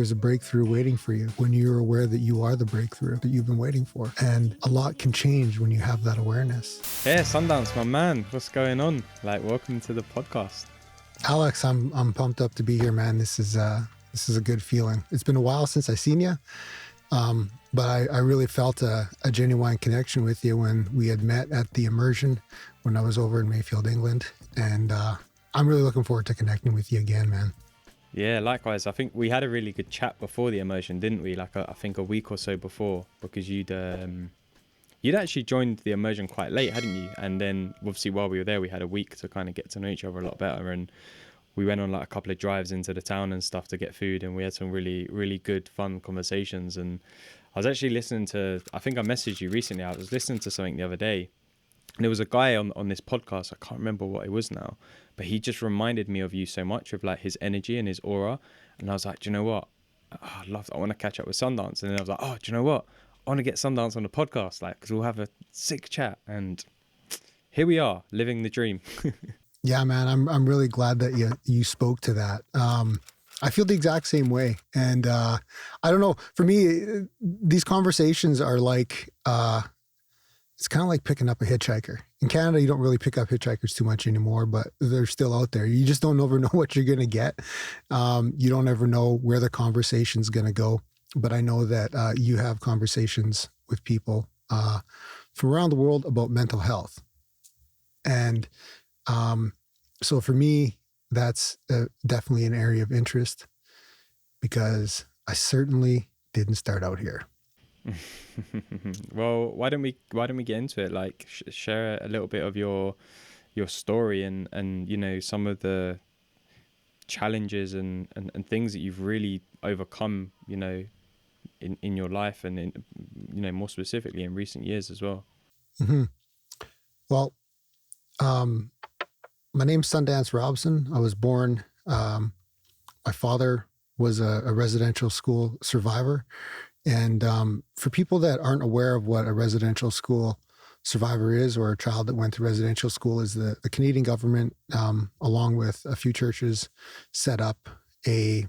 there's a breakthrough waiting for you when you're aware that you are the breakthrough that you've been waiting for. And a lot can change when you have that awareness. Yeah, Sundance, my man. What's going on? Welcome to the podcast. Alex, I'm pumped up to be here, man. This is a good feeling. It's been a while since I seen you. But I really felt a genuine connection with you when we had met at the immersion when I was over in Mayfield, England. And I'm really looking forward to connecting with you again, man. Yeah, likewise. I think we had a really good chat before the immersion, didn't we? I think a week or so before, because you'd actually joined the immersion quite late, hadn't you? And then obviously while we were there, we had a week to kind of get to know each other a lot better. And we went on a couple of drives into the town and stuff to get food, and we had some really, really good, fun conversations. And I was actually listening to, I think I messaged you recently, I was listening to something the other day, and there was a guy on this podcast, I can't remember what it was now, but he just reminded me of you so much, of his energy and his aura. And I was like, do you know what? I want to catch up with Sundance. And then I was like, oh, do you know what? I want to get Sundance on the podcast, because we'll have a sick chat. And here we are, living the dream. Yeah, man, I'm really glad that you spoke to that. I feel the exact same way. And I don't know, for me, these conversations are it's kind of like picking up a hitchhiker. In Canada, you don't really pick up hitchhikers too much anymore, but they're still out there. You just don't ever know what you're going to get. You don't ever know where the conversation's going to go. But I know that you have conversations with people from around the world about mental health. And so for me, that's definitely an area of interest, because I certainly didn't start out here. Well, why don't we get into it? Share a little bit of your story and some of the challenges and things that you've really overcome, in your life, and in, more specifically in recent years as well. Mm-hmm. Well, my name's Sundance Robson. I was born, my father was a residential school survivor. And for people that aren't aware of what a residential school survivor is, or a child that went to residential school, is the Canadian government, along with a few churches, set up a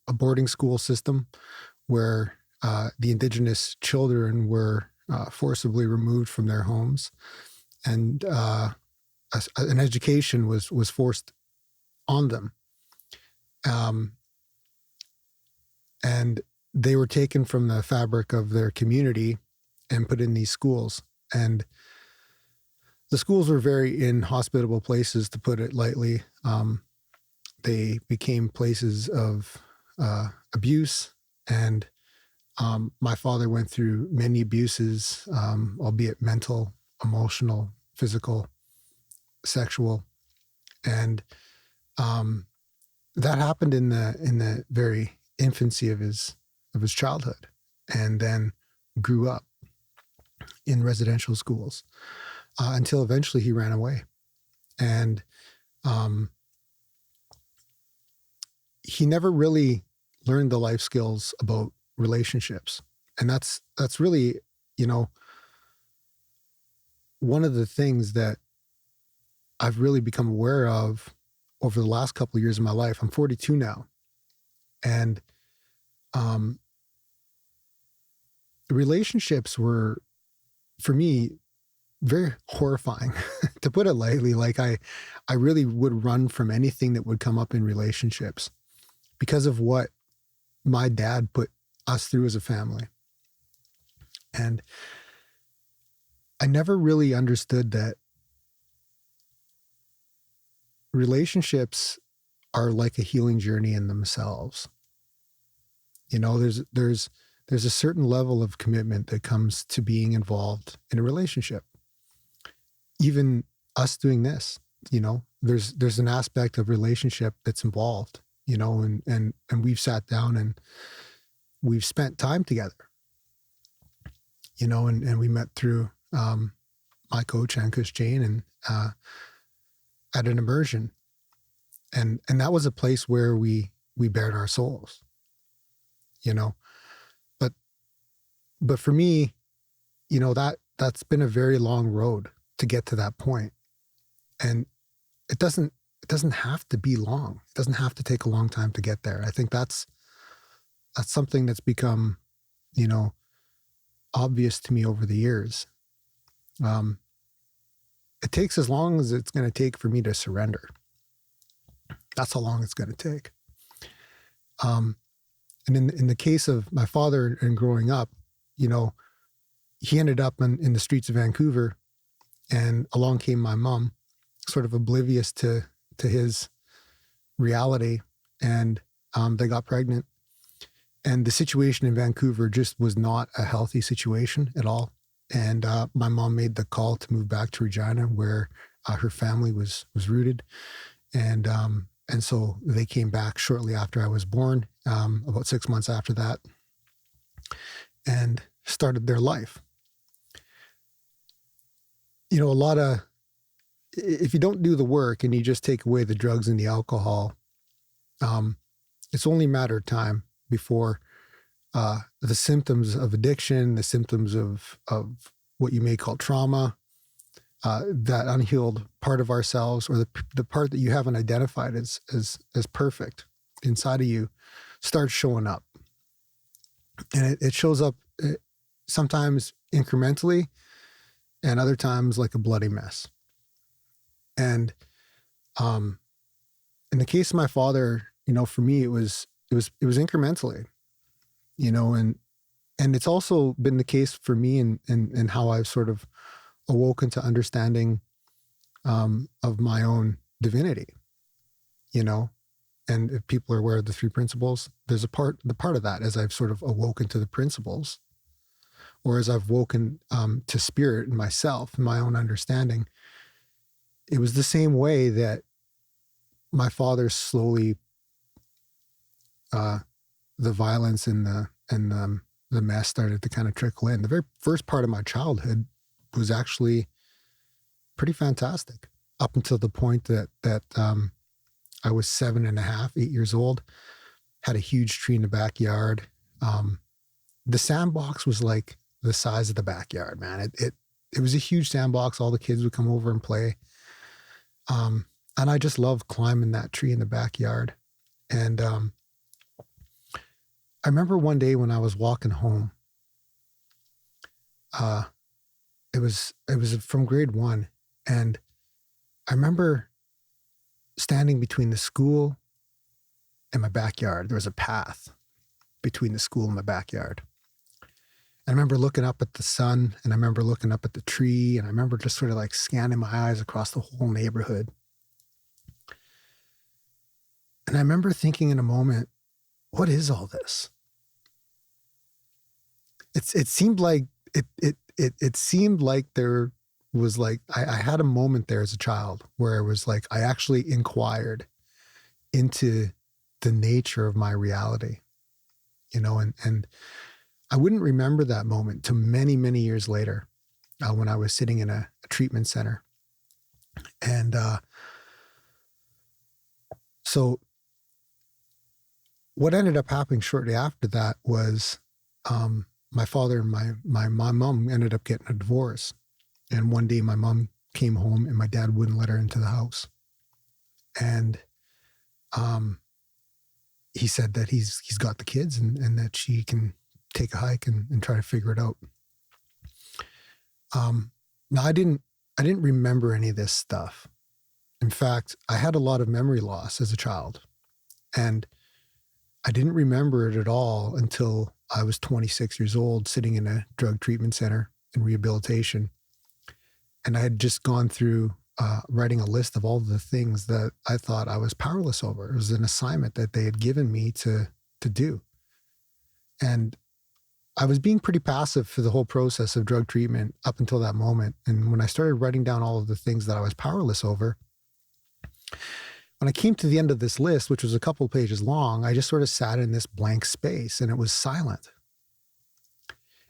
boarding school system where the Indigenous children were forcibly removed from their homes, and an education was forced on them. And they were taken from the fabric of their community and put in these schools. And the schools were very inhospitable places, to put it lightly. They became places of abuse. And my father went through many abuses, albeit mental, emotional, physical, sexual. And that happened in the very infancy of his childhood, and then grew up in residential schools until eventually he ran away. And he never really learned the life skills about relationships. And that's really, one of the things that I've really become aware of over the last couple of years of my life. I'm 42 now. And relationships were, for me, very horrifying, to put it lightly. I really would run from anything that would come up in relationships because of what my dad put us through as a family. And I never really understood that relationships are like a healing journey in themselves. There's a certain level of commitment that comes to being involved in a relationship. Even us doing this, there's an aspect of relationship that's involved, and we've sat down and we've spent time together, and we met through my coach, Ankush Jain, and at an immersion. And that was a place where we bared our souls, but for me, that's been a very long road to get to that point. And it doesn't it doesn't have to be long. It doesn't have to take a long time to get there. I think that's something that's become, you know, obvious to me over the years. It takes as long as it's going to take for me to surrender. That's how long it's going to take. And in the case of my father and growing up, you know, he ended up in the streets of Vancouver, and along came my mom, sort of oblivious to his reality, and they got pregnant. And the situation in Vancouver just was not a healthy situation at all. And my mom made the call to move back to Regina, where her family was rooted. And so they came back shortly after I was born, about 6 months after that, and started their life. You know, if you don't do the work and you just take away the drugs and the alcohol, it's only a matter of time before the symptoms of addiction, the symptoms of what you may call trauma, that unhealed part of ourselves, or the part that you haven't identified as perfect inside of you, starts showing up. And it shows up sometimes incrementally, and other times like a bloody mess. And in the case of my father, you know, for me, it was incrementally, you know, and it's also been the case for me in how I've sort of awoken to understanding of my own divinity, you know. And if people are aware of the three principles, there's the part of that as I've sort of awoken to the principles, or as I've woken to spirit and myself and my own understanding. It was the same way that my father slowly, the violence and the mess started to kind of trickle in. The very first part of my childhood was actually pretty fantastic, up until the point that I was 7.5, 8 years old, had a huge tree in the backyard. The sandbox was like the size of the backyard, man. It was a huge sandbox. All the kids would come over and play. And I just loved climbing that tree in the backyard. And I remember one day when I was walking home, it was from grade 1. And I remember standing between the school and my backyard. There was a path between the school and my backyard. I remember looking up at the sun, and I remember looking up at the tree, and I remember just sort of like scanning my eyes across the whole neighborhood. And I remember thinking in a moment, what is all this? It seemed like it seemed like there was like, I had a moment there as a child where it was like, I actually inquired into the nature of my reality, you know, and I wouldn't remember that moment till many, many years later, when I was sitting in a treatment center. And so what ended up happening shortly after that was my father and my mom ended up getting a divorce. And one day my mom came home and my dad wouldn't let her into the house. And he said that he's got the kids and that she can take a hike and try to figure it out. Now I didn't remember any of this stuff. In fact, I had a lot of memory loss as a child, and I didn't remember it at all until I was 26 years old, sitting in a drug treatment center in rehabilitation. And I had just gone through writing a list of all the things that I thought I was powerless over. It was an assignment that they had given me to do. And I was being pretty passive for the whole process of drug treatment up until that moment. And when I started writing down all of the things that I was powerless over, when I came to the end of this list, which was a couple of pages long, I just sort of sat in this blank space, and it was silent.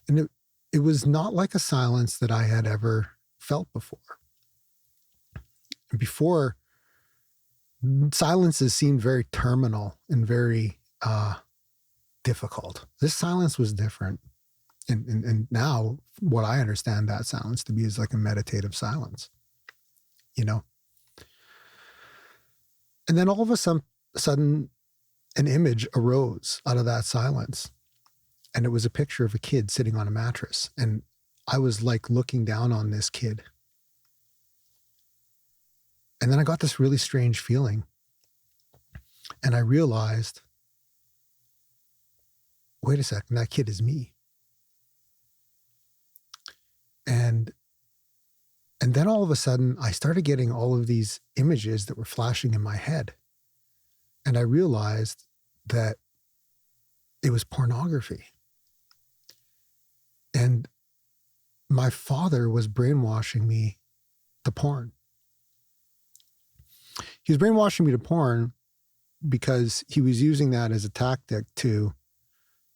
And it was not like a silence that I had ever felt before. Before, silences seemed very terminal and very difficult. This silence was different. And now what I understand that silence to be is like a meditative silence, you know? And then all of a sudden, an image arose out of that silence. And it was a picture of a kid sitting on a mattress. And I was like looking down on this kid. And then I got this really strange feeling. And I realized, wait a second, that kid is me. And then all of a sudden, I started getting all of these images that were flashing in my head. And I realized that it was pornography. And my father was brainwashing me to porn. He was brainwashing me to porn because he was using that as a tactic to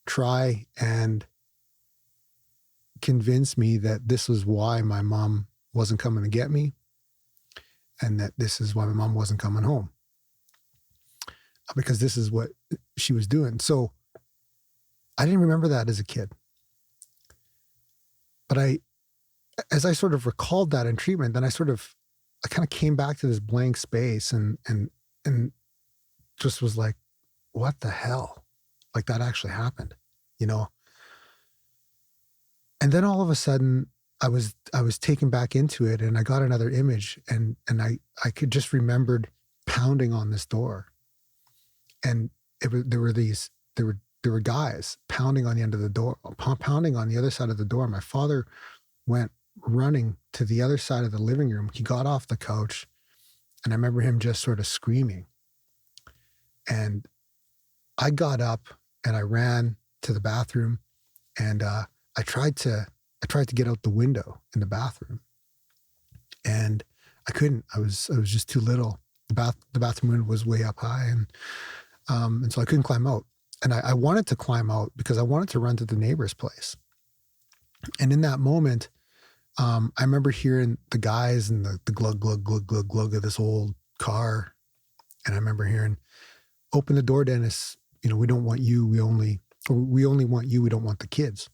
try and convince me that this was why my mom wasn't coming to get me, and that this is why my mom wasn't coming home, because this is what she was doing. So I didn't remember that as a kid. But as I sort of recalled that in treatment, then I kind of came back to this blank space and just was like, what the hell? Like, that actually happened, you know? And then all of a sudden I was taken back into it, and I got another image, and I could just remembered pounding on this door. And there were guys pounding on the end of the door, pounding on the other side of the door. My father went running to the other side of the living room. He got off the couch, and I remember him just sort of screaming. And I got up and I ran to the bathroom, and I tried to get out the window in the bathroom, and I couldn't. I was just too little. The bathroom window was way up high, and so I couldn't climb out. And I wanted to climb out because I wanted to run to the neighbor's place. And in that moment, I remember hearing the guys and the glug, glug, glug, glug, glug of this old car. And I remember hearing, "Open the door, Dennis. You know, we don't want you. We only want you. We don't want the kids."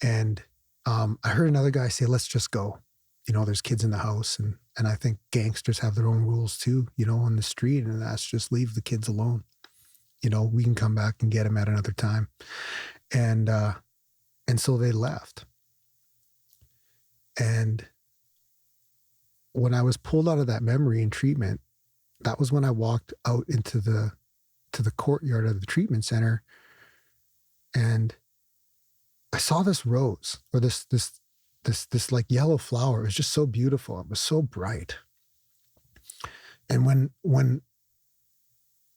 And I heard another guy say, "Let's just go. You know, there's kids in the house. And I think gangsters have their own rules too, you know, on the street. And that's just leave the kids alone. You know, we can come back and get them at another time." And so they left. And when I was pulled out of that memory in treatment, that was when I walked out into the courtyard of the treatment center, and I saw this rose, or this like yellow flower. It was just so beautiful. It was so bright. And when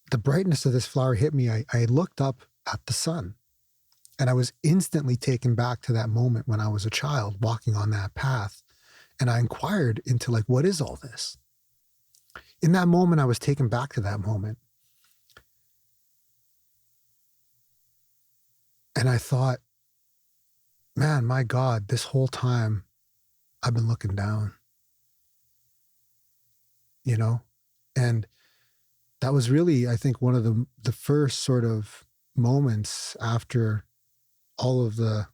the brightness of this flower hit me, I looked up at the sun, and I was instantly taken back to that moment when I was a child walking on that path. And I inquired into, like, what is all this? In that moment, I was taken back to that moment. And I thought, man, my God, this whole time I've been looking down, you know? And that was really, I think, one of the first sort of moments after all of the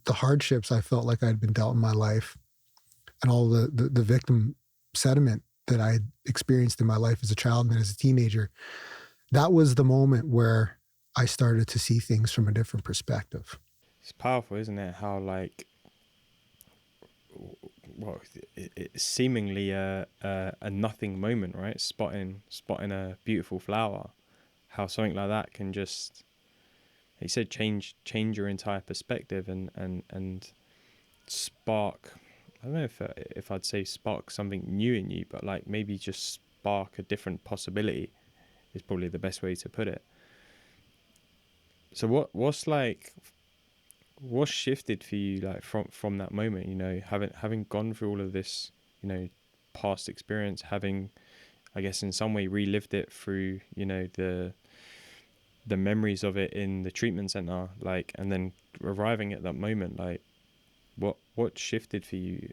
hardships I felt like I'd been dealt in my life, and all the victim sentiment that I had experienced in my life as a child and as a teenager. That was the moment where I started to see things from a different perspective. It's powerful, isn't it? How, like, well, it's seemingly a nothing moment, right? Spotting a beautiful flower. How something like that can just, he said, change your entire perspective and spark. I don't know if I'd say spark something new in you, but like maybe just spark a different possibility is probably the best way to put it. So what's shifted for you, like from that moment, you know, having gone through all of this, you know, past experience, having, I guess, in some way relived it through, you know, the memories of it in the treatment center, like, and then arriving at that moment, like, what shifted for you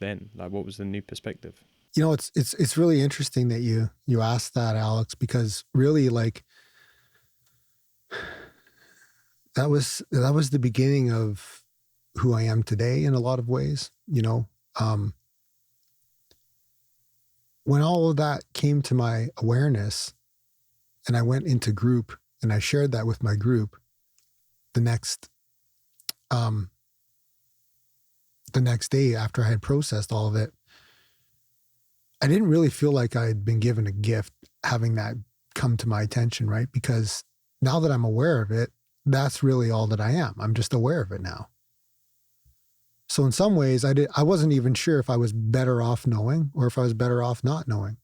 then? Like, what was the new perspective? You know, it's really interesting that you asked that, Alex, because really, like, that was the beginning of who I am today in a lot of ways, you know. when all of that came to my awareness and I went into group and I shared that with my group, the next day after I had processed all of it, I didn't really feel like I had been given a gift having that come to my attention, right? Because now that I'm aware of it, that's really all that I am. I'm just aware of it now. So in some ways, I wasn't even sure if I was better off knowing or if I was better off not knowing.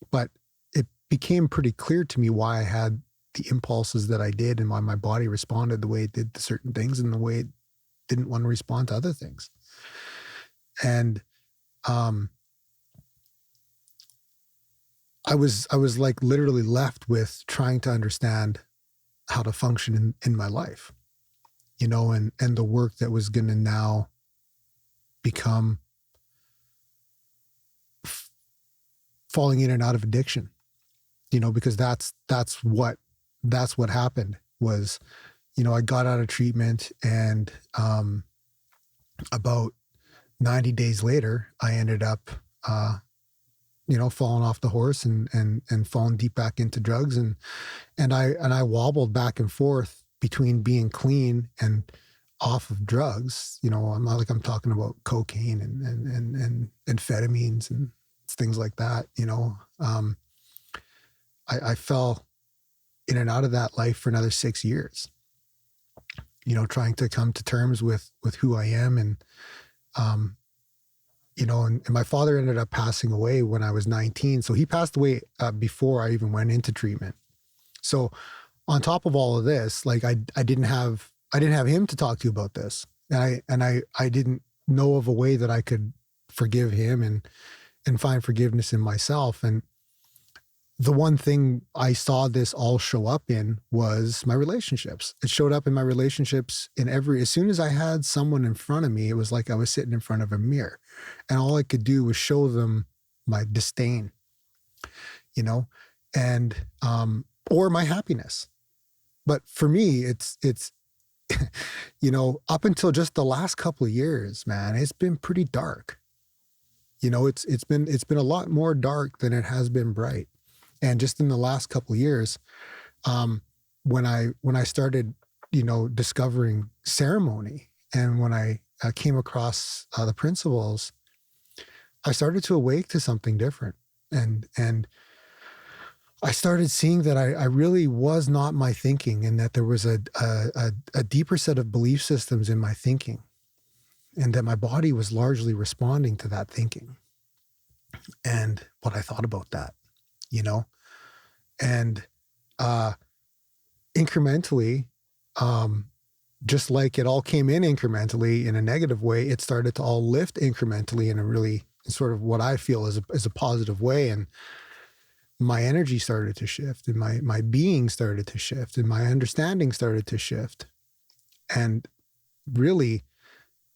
But it became pretty clear to me why I had the impulses that I did and why my body responded the way it did to certain things and the way it didn't want to respond to other things. And I was like literally left with trying to understand how to function in my life, you know, and the work that was going to now become falling in and out of addiction, you know, because that's what happened was, you know, I got out of treatment and about 90 days later, I ended up, you know, falling off the horse and falling deep back into drugs. And I wobbled back and forth between being clean and off of drugs. You know, I'm not like I'm talking about cocaine and amphetamines and things like that. You know, I fell in and out of that life for another 6 years, you know, trying to come to terms with who I am. And, you know, and my father ended up passing away when I was 19. So he passed away before I even went into treatment. So on top of all of this, like I didn't have him to talk to about this. And I didn't know of a way that I could forgive him and find forgiveness in myself. And the one thing I saw this all show up in was my relationships. It showed up in my relationships as soon as I had someone in front of me, it was like I was sitting in front of a mirror and all I could do was show them my disdain, you know, and, or my happiness. But for me, it's, you know, up until just the last couple of years, man, it's been pretty dark. You know, it's been a lot more dark than it has been bright. And just in the last couple of years, when I started, you know, discovering ceremony and when I came across the principles, I started to awake to something different. And I started seeing that I really was not my thinking and that there was a deeper set of belief systems in my thinking and that my body was largely responding to that thinking and what I thought about that, you know, and incrementally, just like it all came in incrementally in a negative way, it started to all lift incrementally in a really sort of what I feel is a positive way. And my energy started to shift and my being started to shift and my understanding started to shift. And really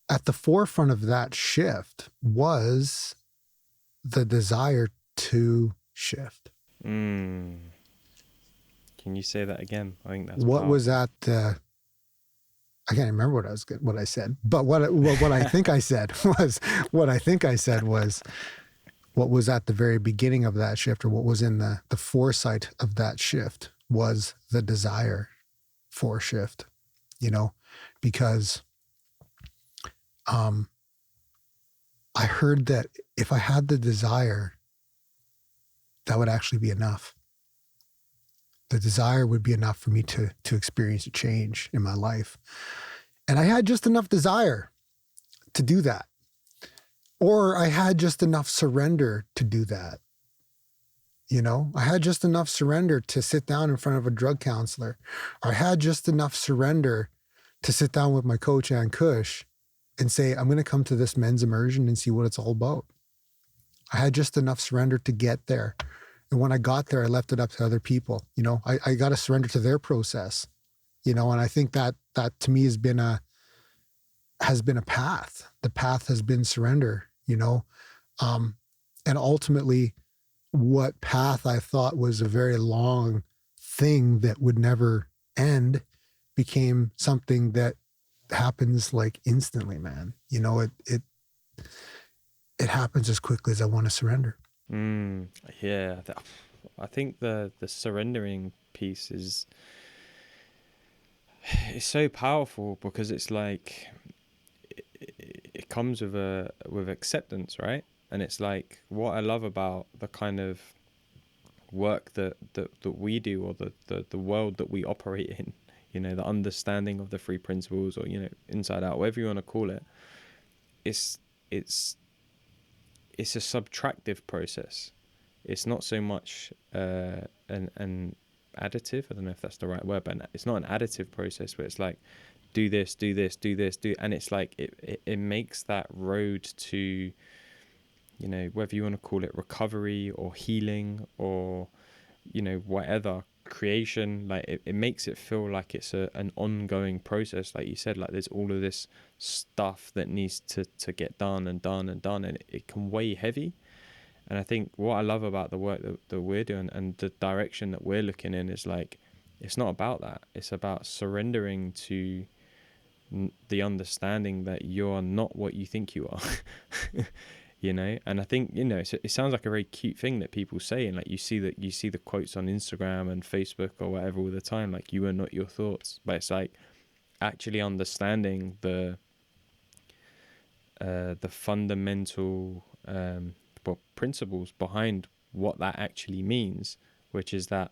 at the forefront of that shift was the desire to shift. Can you say that again? I think that's what was at I can't remember what I said, but what I think I said was what was at the very beginning of that shift, or what was in the foresight of that shift was the desire for shift, you know, because I heard that if I had the desire, that would actually be enough. The desire would be enough for me to experience a change in my life. And I had just enough desire to do that. Or I had just enough surrender to do that. You know, I had just enough surrender to sit down in front of a drug counselor. Or I had just enough surrender to sit down with my coach, Ann Cush, and say, I'm going to come to this men's immersion and see what it's all about. I had just enough surrender to get there. And when I got there, I left it up to other people. You know, I got to surrender to their process, you know, and I think that to me has been a path. The path has been surrender, you know, and ultimately what path I thought was a very long thing that would never end became something that happens like instantly, man. You know, it happens as quickly as I want to surrender. Mm, yeah, I think the surrendering piece is it's so powerful because it's like it comes with a with acceptance, right? And it's like what I love about the kind of work that we do, or the world that we operate in, the understanding of the three principles, or inside out, whatever you want to call it. it's it's it's a subtractive process. It's not so much an additive. I don't know if that's the right word, but it's not an additive process where it's like do this, do this, do this, do, and it's like it makes that road to, whether you want to call it recovery or healing or, whatever, creation, like it makes it feel like it's an ongoing process. Like you said, like there's all of this stuff that needs to get done and done and done, and it can weigh heavy. And I think what I love about the work that we're doing and the direction that we're looking in is like, it's not about that. It's about surrendering to the understanding that you're not what you think you are. And I think, it sounds like a very cute thing that people say, and like you see the quotes on Instagram and Facebook or whatever all the time, like you are not your thoughts. But it's like actually understanding the fundamental principles behind what that actually means, which is that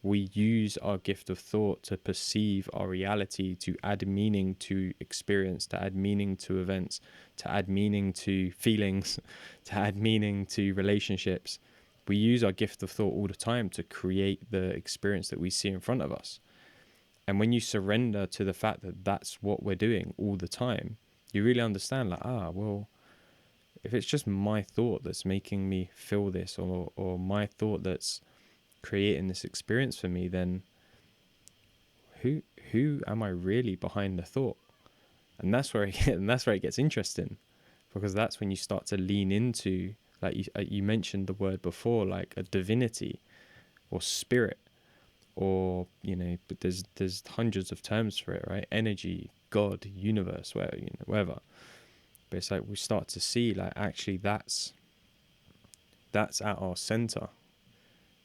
we use our gift of thought to perceive our reality, to add meaning to experience, to add meaning to events, to add meaning to feelings, to add meaning to relationships. We use our gift of thought all the time to create the experience that we see in front of us. And when you surrender to the fact that that's what we're doing all the time, you really understand, like, well, if it's just my thought that's making me feel this, or my thought that's creating this experience for me, then who am I really behind the thought? And that's where it gets interesting, because that's when you start to lean into, like you mentioned the word before, like a divinity or spirit, or but there's hundreds of terms for it, right? Energy, God, universe, whatever. But it's like we start to see, like, actually that's at our center.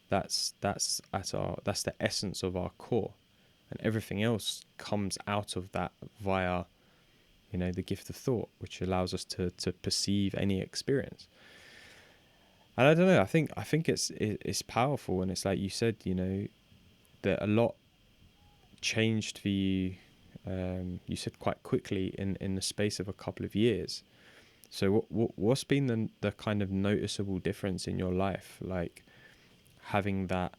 That's the essence of our core, and everything else comes out of that via the gift of thought, which allows us to perceive any experience. And I don't know, I think it's powerful. And it's like you said, that a lot changed for you. You said quite quickly in the space of a couple of years. So what's been the kind of noticeable difference in your life, like having that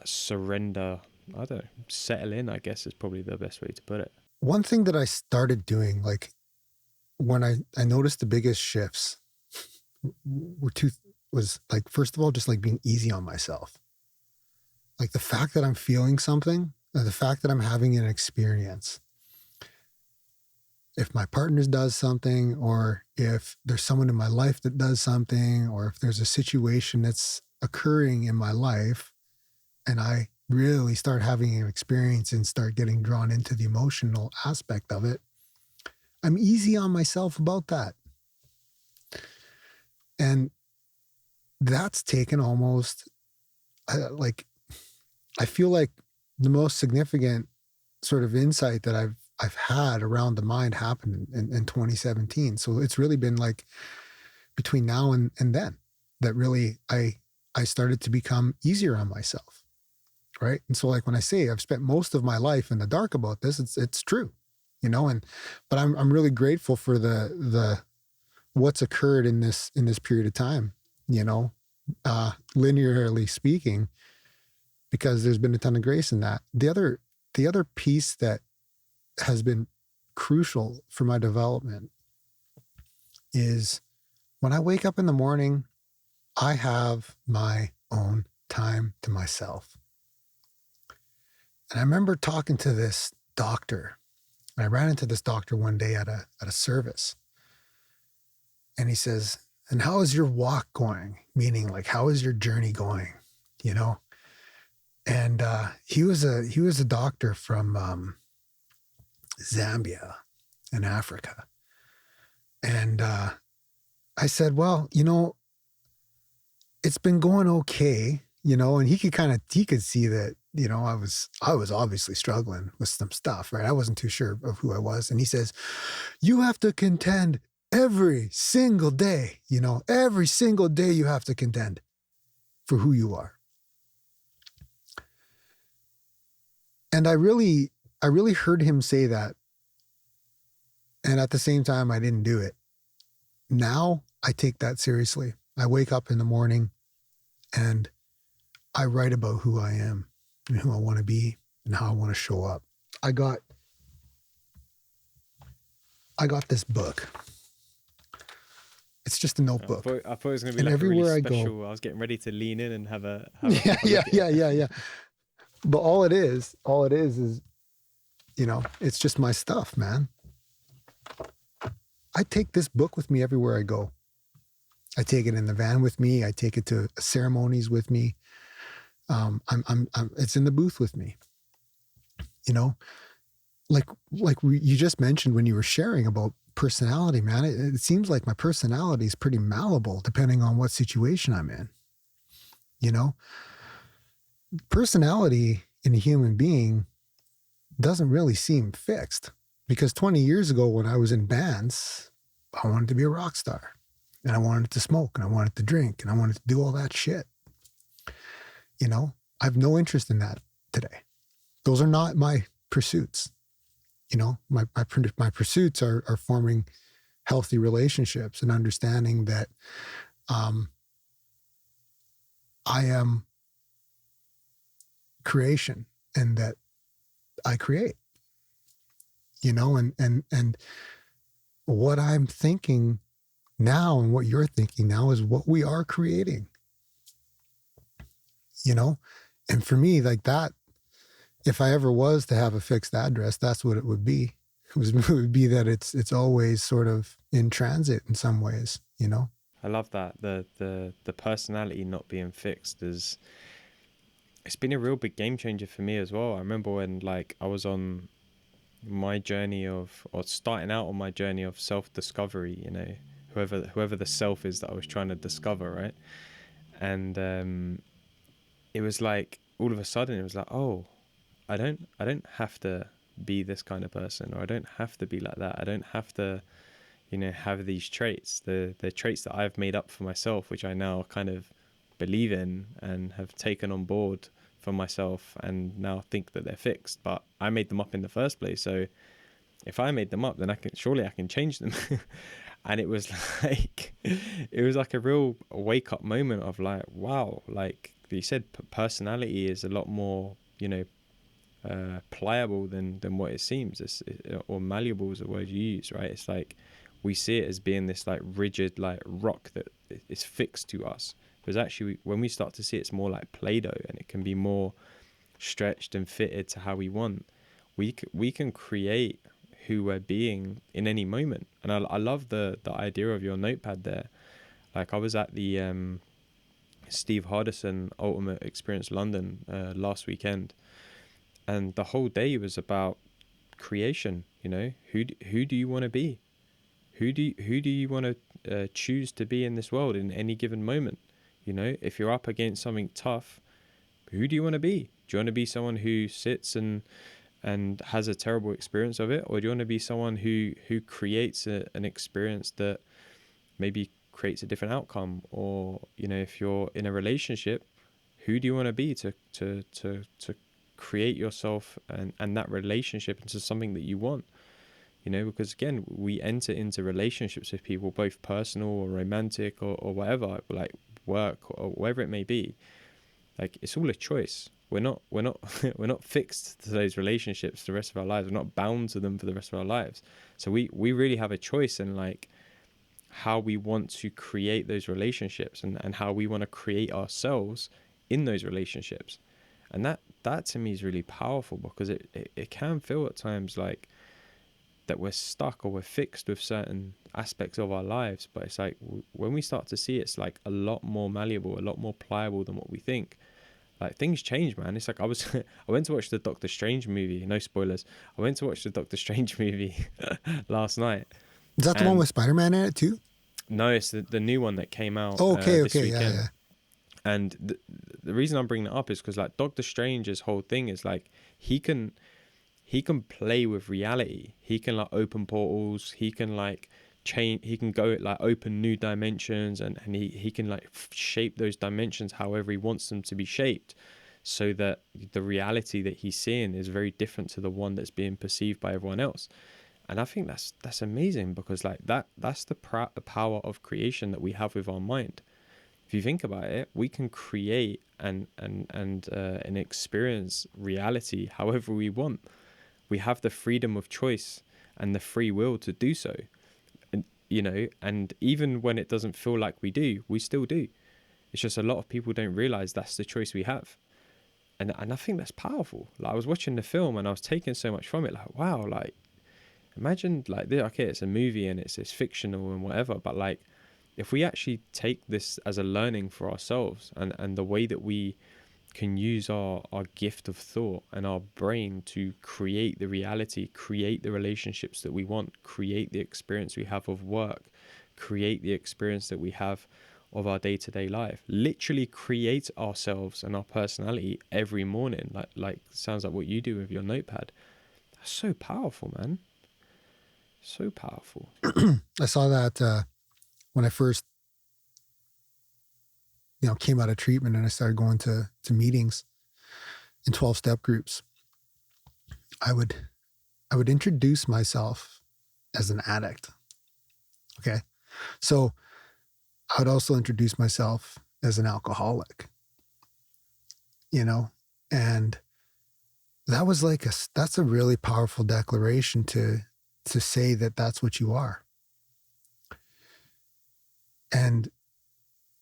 surrender, I don't know, settle in, I guess, is probably the best way to put it. One thing that I started doing, like when I noticed the biggest shifts was like, first of all, just like being easy on myself. Like the fact that I'm feeling something, the fact that I'm having an experience. If my partner does something, or if there's someone in my life that does something, or if there's a situation that's occurring in my life and I really start having an experience and start getting drawn into the emotional aspect of it, I'm easy on myself about that. And that's taken almost like, I feel like the most significant sort of insight that I've had around the mind happened in 2017. So it's really been like between now and then that really I started to become easier on myself. Right. And so like when I say I've spent most of my life in the dark about this, it's true, but I'm really grateful for the what's occurred in this period of time, linearly speaking, because there's been a ton of grace in that. The other piece that has been crucial for my development is when I wake up in the morning, I have my own time to myself. And I remember talking to this doctor, and I ran into this doctor one day at a service. And he says, "And how is your walk going?" Meaning, like, how is your journey going? And he was a doctor from Zambia in Africa. And I said, "Well, it's been going okay, you know, and he could see that, you know, I was obviously struggling with some stuff, right? I wasn't too sure of who I was. And he says, you have to contend every single day, you know, every single day you have to contend for who you are. And I really heard him say that. And at the same time, I didn't do it. Now I take that seriously. I wake up in the morning and I write about who I am and who I want to be and how I want to show up. I got this book. It's just a notebook. I thought it was going to be like a really special. I was getting ready to lean in and have a yeah. But all it is, you know, it's just my stuff, man. I take this book with me everywhere I go. I take it in the van with me. I take it to ceremonies with me. It's in the booth with me. You know, you just mentioned when you were sharing about personality, man. It seems like my personality is pretty malleable depending on what situation I'm in. You know, personality in a human being doesn't really seem fixed, because 20 years ago when I was in bands, I wanted to be a rock star and I wanted to smoke and I wanted to drink and I wanted to do all that shit. You know, I have no interest in that today. Those are not my pursuits. You know, my pursuits are forming healthy relationships and understanding that I am creation and that I create, you know, and what I'm thinking now and what you're thinking now is what we are creating, you know? And for me, like that, if I ever was to have a fixed address, that's what it would be. It would be that it's always sort of in transit in some ways, you know? I love that. The personality not being fixed is, it's been a real big game changer for me as well. I remember when like I was on my journey or starting out on my journey of self-discovery, you know, whoever the self is that I was trying to discover, right? And it was like all of a sudden it was like, oh, I don't have to be this kind of person, or I don't have to be like that. I don't have to, you know, have these traits, the traits that I've made up for myself, which I now kind of believe in and have taken on board for myself and now think that they're fixed, but I made them up in the first place. So if I made them up, then I can change them. And it was like a real wake up moment of like, wow, like you said, personality is a lot more, you know, pliable than what it seems. Or malleable is the word you use, right? It's like we see it as being this like rigid like rock that is fixed to us. Because actually, when we start to see it, it's more like Play-Doh, and it can be more stretched and fitted to how we want. We can create who we're being in any moment. And I love the idea of your notepad there. Like I was at the Steve Hardison Ultimate Experience London last weekend, and the whole day was about creation. You know, who do you want to be? Who do you want to choose to be in this world in any given moment? You know, if you're up against something tough, who do you want to be? Do you want to be someone who sits and has a terrible experience of it? Or do you want to be someone who creates an experience that maybe creates a different outcome? Or, you know, if you're in a relationship, who do you want to be to create yourself and that relationship into something that you want? You know, because again, we enter into relationships with people, both personal or romantic or whatever, like work or whatever it may be. Like it's all a choice. We're not we're not fixed to those relationships the rest of our lives. We're not bound to them for the rest of our lives. So we really have a choice in like how we want to create those relationships and how we want to create ourselves in those relationships. And that to me is really powerful, because it can feel at times like that we're stuck or we're fixed with certain aspects of our lives. But it's like when we start to see it's like a lot more malleable, a lot more pliable than what we think. Like things change, man. It's like I went to watch the Doctor Strange movie. No spoilers. I went to watch the Doctor Strange movie last night. Is that the one with Spider-Man in it too? No, it's the new one that came out this weekend. Yeah. And the reason I'm bringing it up is because like Doctor Strange's whole thing is like he can play with reality. He can like open portals. He can like change. He can go like open new dimensions, and he can like shape those dimensions however he wants them to be shaped, so that the reality that he's seeing is very different to the one that's being perceived by everyone else. And I think that's amazing, because like that's the power of creation that we have with our mind. If you think about it, we can create and experience reality however we want. We have the freedom of choice and the free will to do so. And and even when it doesn't feel like we do, we still do. It's just a lot of people don't realize that's the choice we have. And I think that's powerful. Like, I was watching the film and I was taking so much from it. Like, wow, like imagine like this, okay, it's a movie and it's fictional and whatever, but like if we actually take this as a learning for ourselves, and the way that we can use our gift of thought and our brain to create the reality, create the relationships that we want, create the experience we have of work, create the experience that we have of our day-to-day life, literally create ourselves and our personality every morning, like sounds like what you do with your notepad. That's so powerful, man. So powerful. I saw that when I first, came out of treatment and I started going to meetings in 12-step groups. I would introduce myself as an addict. Okay. So I would also introduce myself as an alcoholic, and that was like that's a really powerful declaration to say that that's what you are. And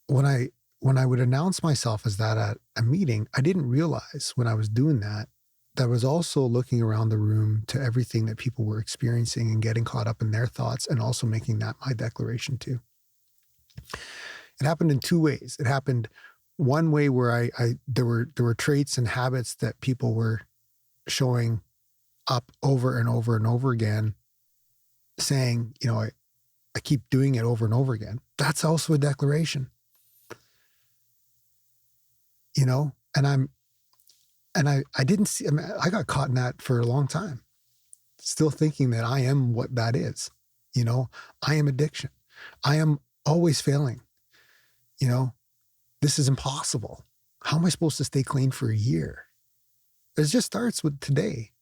when I would announce myself as that at a meeting, I didn't realize when I was doing that I was also looking around the room to everything that people were experiencing and getting caught up in their thoughts, and also making that my declaration too. It happened in two ways. It happened one way where there were traits and habits that people were showing up over and over and over again, saying, I keep doing it over and over again. That's also a declaration. And I didn't see, I got caught in that for a long time, still thinking that I am what that is. I am addiction. I am always failing. This is impossible. How am I supposed to stay clean for a year? It just starts with today.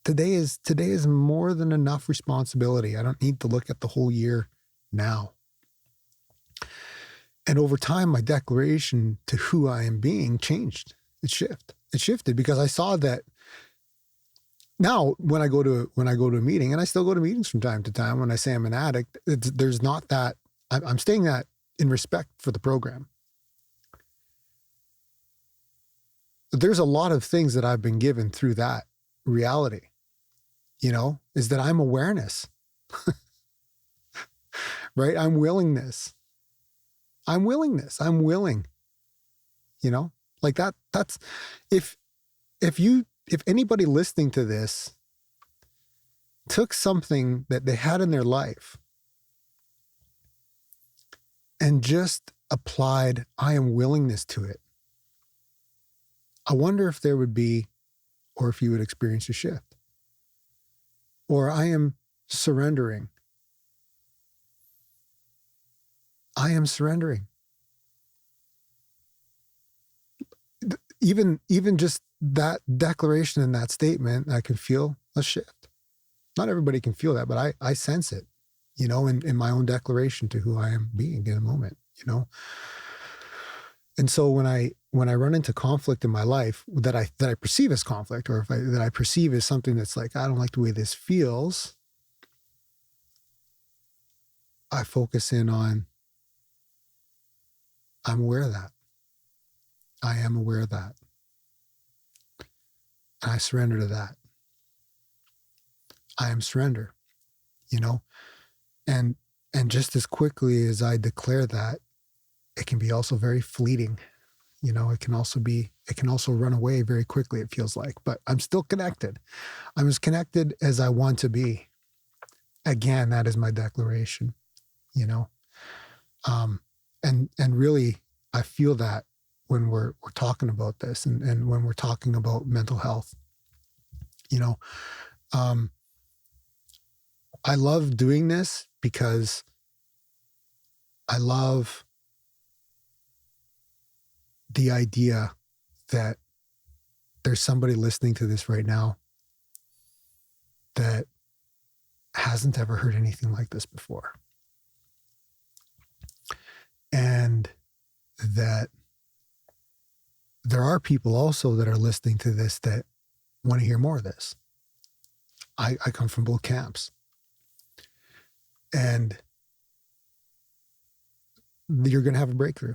Today is more than enough responsibility. I don't need to look at the whole year now. And over time, my declaration to who I am being changed. It shifted because I saw that now when I go to a meeting, and I still go to meetings from time to time, when I say I'm an addict, there's not that, I'm saying that in respect for the program. There's a lot of things that I've been given through that reality, is that I'm awareness, right? I'm willingness. I'm willing, like that's, if anybody listening to this took something that they had in their life and just applied I am willingness to it, I wonder if there would be, or if you would experience a shift. Or I am surrendering. I am surrendering. Even just that declaration and that statement, I can feel a shift. Not everybody can feel that, but I sense it, in my own declaration to who I am being in a moment, And so when I run into conflict in my life that I perceive as conflict, or that I perceive as something that's like, I don't like the way this feels, I focus in on, I'm aware of that. I am aware of that. And I surrender to that. I am surrender, and just as quickly as I declare that, it can be also very fleeting. It can also run away very quickly, it feels like, but I'm still connected. I'm as connected as I want to be. Again, that is my declaration, and really, I feel that when we're talking about this, and when we're talking about mental health, you know, um, I love doing this because I love the idea that there's somebody listening to this right now that hasn't ever heard anything like this before. And that there are people also that are listening to this that want to hear more of this. I come from both camps. And you're going to have a breakthrough.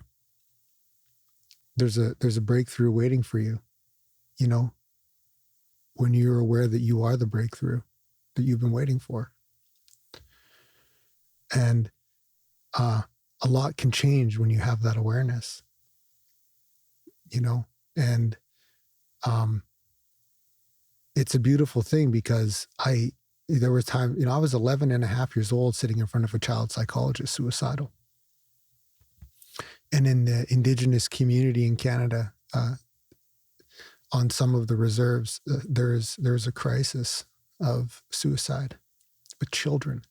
There's a breakthrough waiting for you, you know, when you're aware that you are the breakthrough that you've been waiting for. And a lot can change when you have that awareness, you know, and it's a beautiful thing because there was time, you know, I was 11 and a half years old sitting in front of a child psychologist, suicidal. And in the Indigenous community in Canada, on some of the reserves, there's a crisis of suicide with children,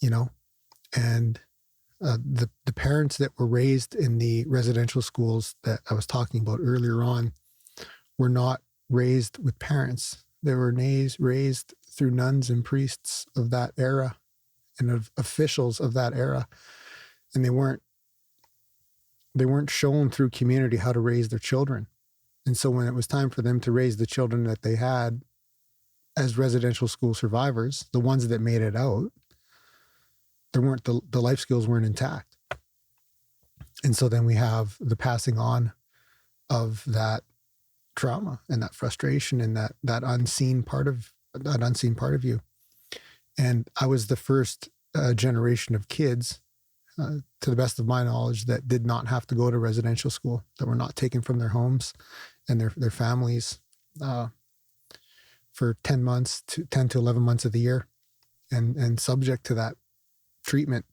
you know, and the parents that were raised in the residential schools that I was talking about earlier on were not raised with parents. They were raised through nuns and priests of that era and of officials of that era. And they weren't shown through community how to raise their children. And so when it was time for them to raise the children that they had as residential school survivors, the ones that made it out, the life skills weren't intact. And so then we have the passing on of that trauma and that frustration and that unseen part of you. And I was the first generation of kids, to the best of my knowledge, that did not have to go to residential school, that were not taken from their homes and their families for 10 to 11 months of the year and subject to that treatment.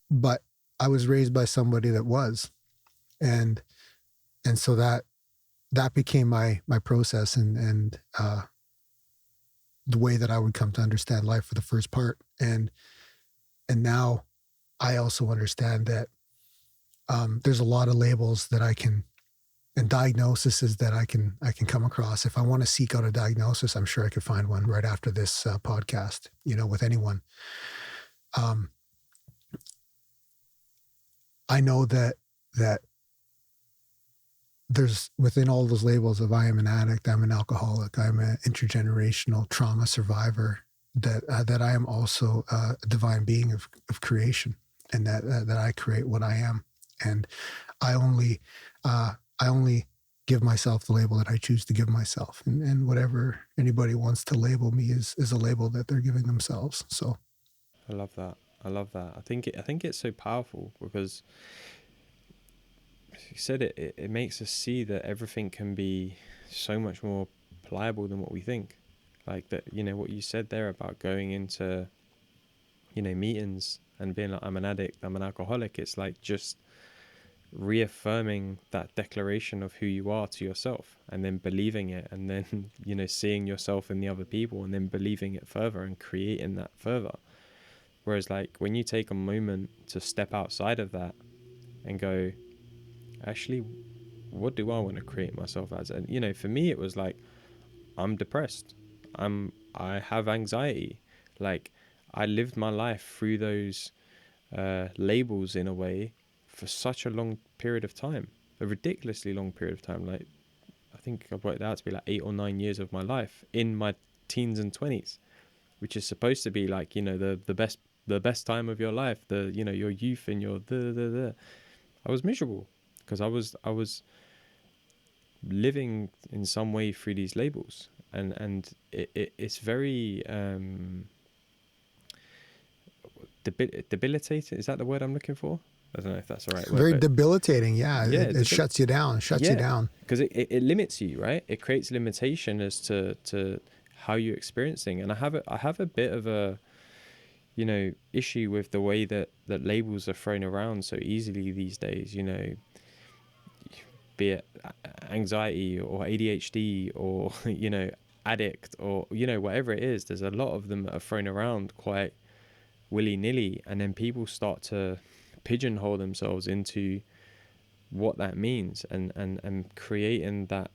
But I was raised by somebody that was, and so that became my process and the way that I would come to understand life for the first part. And now I also understand that there's a lot of labels that I can, and diagnoses that I can come across. If I want to seek out a diagnosis, I'm sure I could find one right after this podcast, you know, with anyone. I know that there's, within all those labels of I am an addict, I'm an alcoholic, I'm an intergenerational trauma survivor, that I am also a divine being of creation, and that I create what I am. And I only give myself the label that I choose to give myself. And whatever anybody wants to label me is a label that they're giving themselves. So I love that. I think it's so powerful because you said it makes us see that everything can be so much more pliable than what we think. Like that, you know, what you said there about going into, you know, meetings and being like, I'm an addict, I'm an alcoholic. It's like just reaffirming that declaration of who you are to yourself, and then believing it, and then, you know, seeing yourself in the other people, and then believing it further and creating that further. Whereas like when you take a moment to step outside of that and go, actually, what do I want to create myself as? And, you know, for me, it was like, I'm depressed. I have anxiety. Like, I lived my life through those labels in a way for such a long period of time, a ridiculously long period of time. Like, I think I've worked it out to be like 8 or 9 years of my life in my teens and 20s, which is supposed to be like, you know, the best time of your life, you know, your youth and your I was miserable because I was living in some way through these labels, and it's very debilitating. Is that the word I'm looking for? I don't know if that's the right word. Very debilitating. Yeah. Yeah, it shuts you down. You down. Because it limits you, right? It creates limitation as to how you experience things. And I have a bit of a, issue with the way that labels are thrown around so easily these days, be it anxiety or ADHD or, addict or, whatever it is. There's a lot of them that are thrown around quite willy-nilly, and then people start to pigeonhole themselves into what that means, and creating that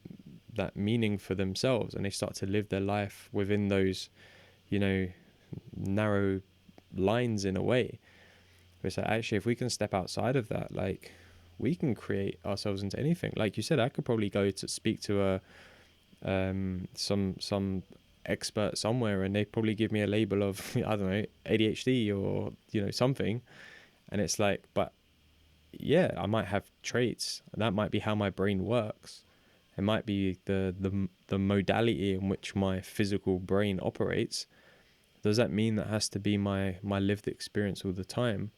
meaning for themselves, and they start to live their life within those narrow lines in a way. It's like, actually, if we can step outside of that, like, we can create ourselves into anything. Like you said, I could probably go to speak to some expert somewhere, and they probably give me a label of I don't know, ADHD or something, and it's like, but yeah, I might have traits, and that might be how my brain works. It might be the modality in which my physical brain operates. Does that mean that has to be my lived experience all the time?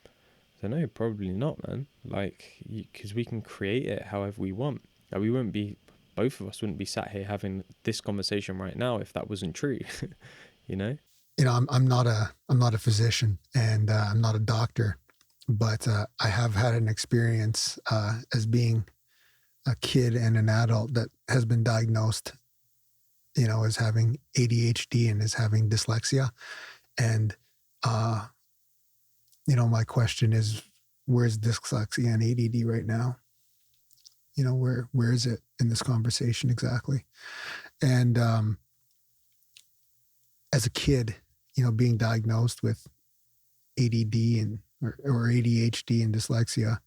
I don't know, probably not, man. Like, because we can create it however we want. Like, both of us wouldn't be sat here having this conversation right now if that wasn't true. you know I'm not a physician, and I'm not a doctor, but I have had an experience as being a kid and an adult that has been diagnosed, as having ADHD and as having dyslexia. And, my question is, where's dyslexia and ADD right now? Where is it in this conversation exactly? And as a kid, being diagnosed with ADD or ADHD and dyslexia,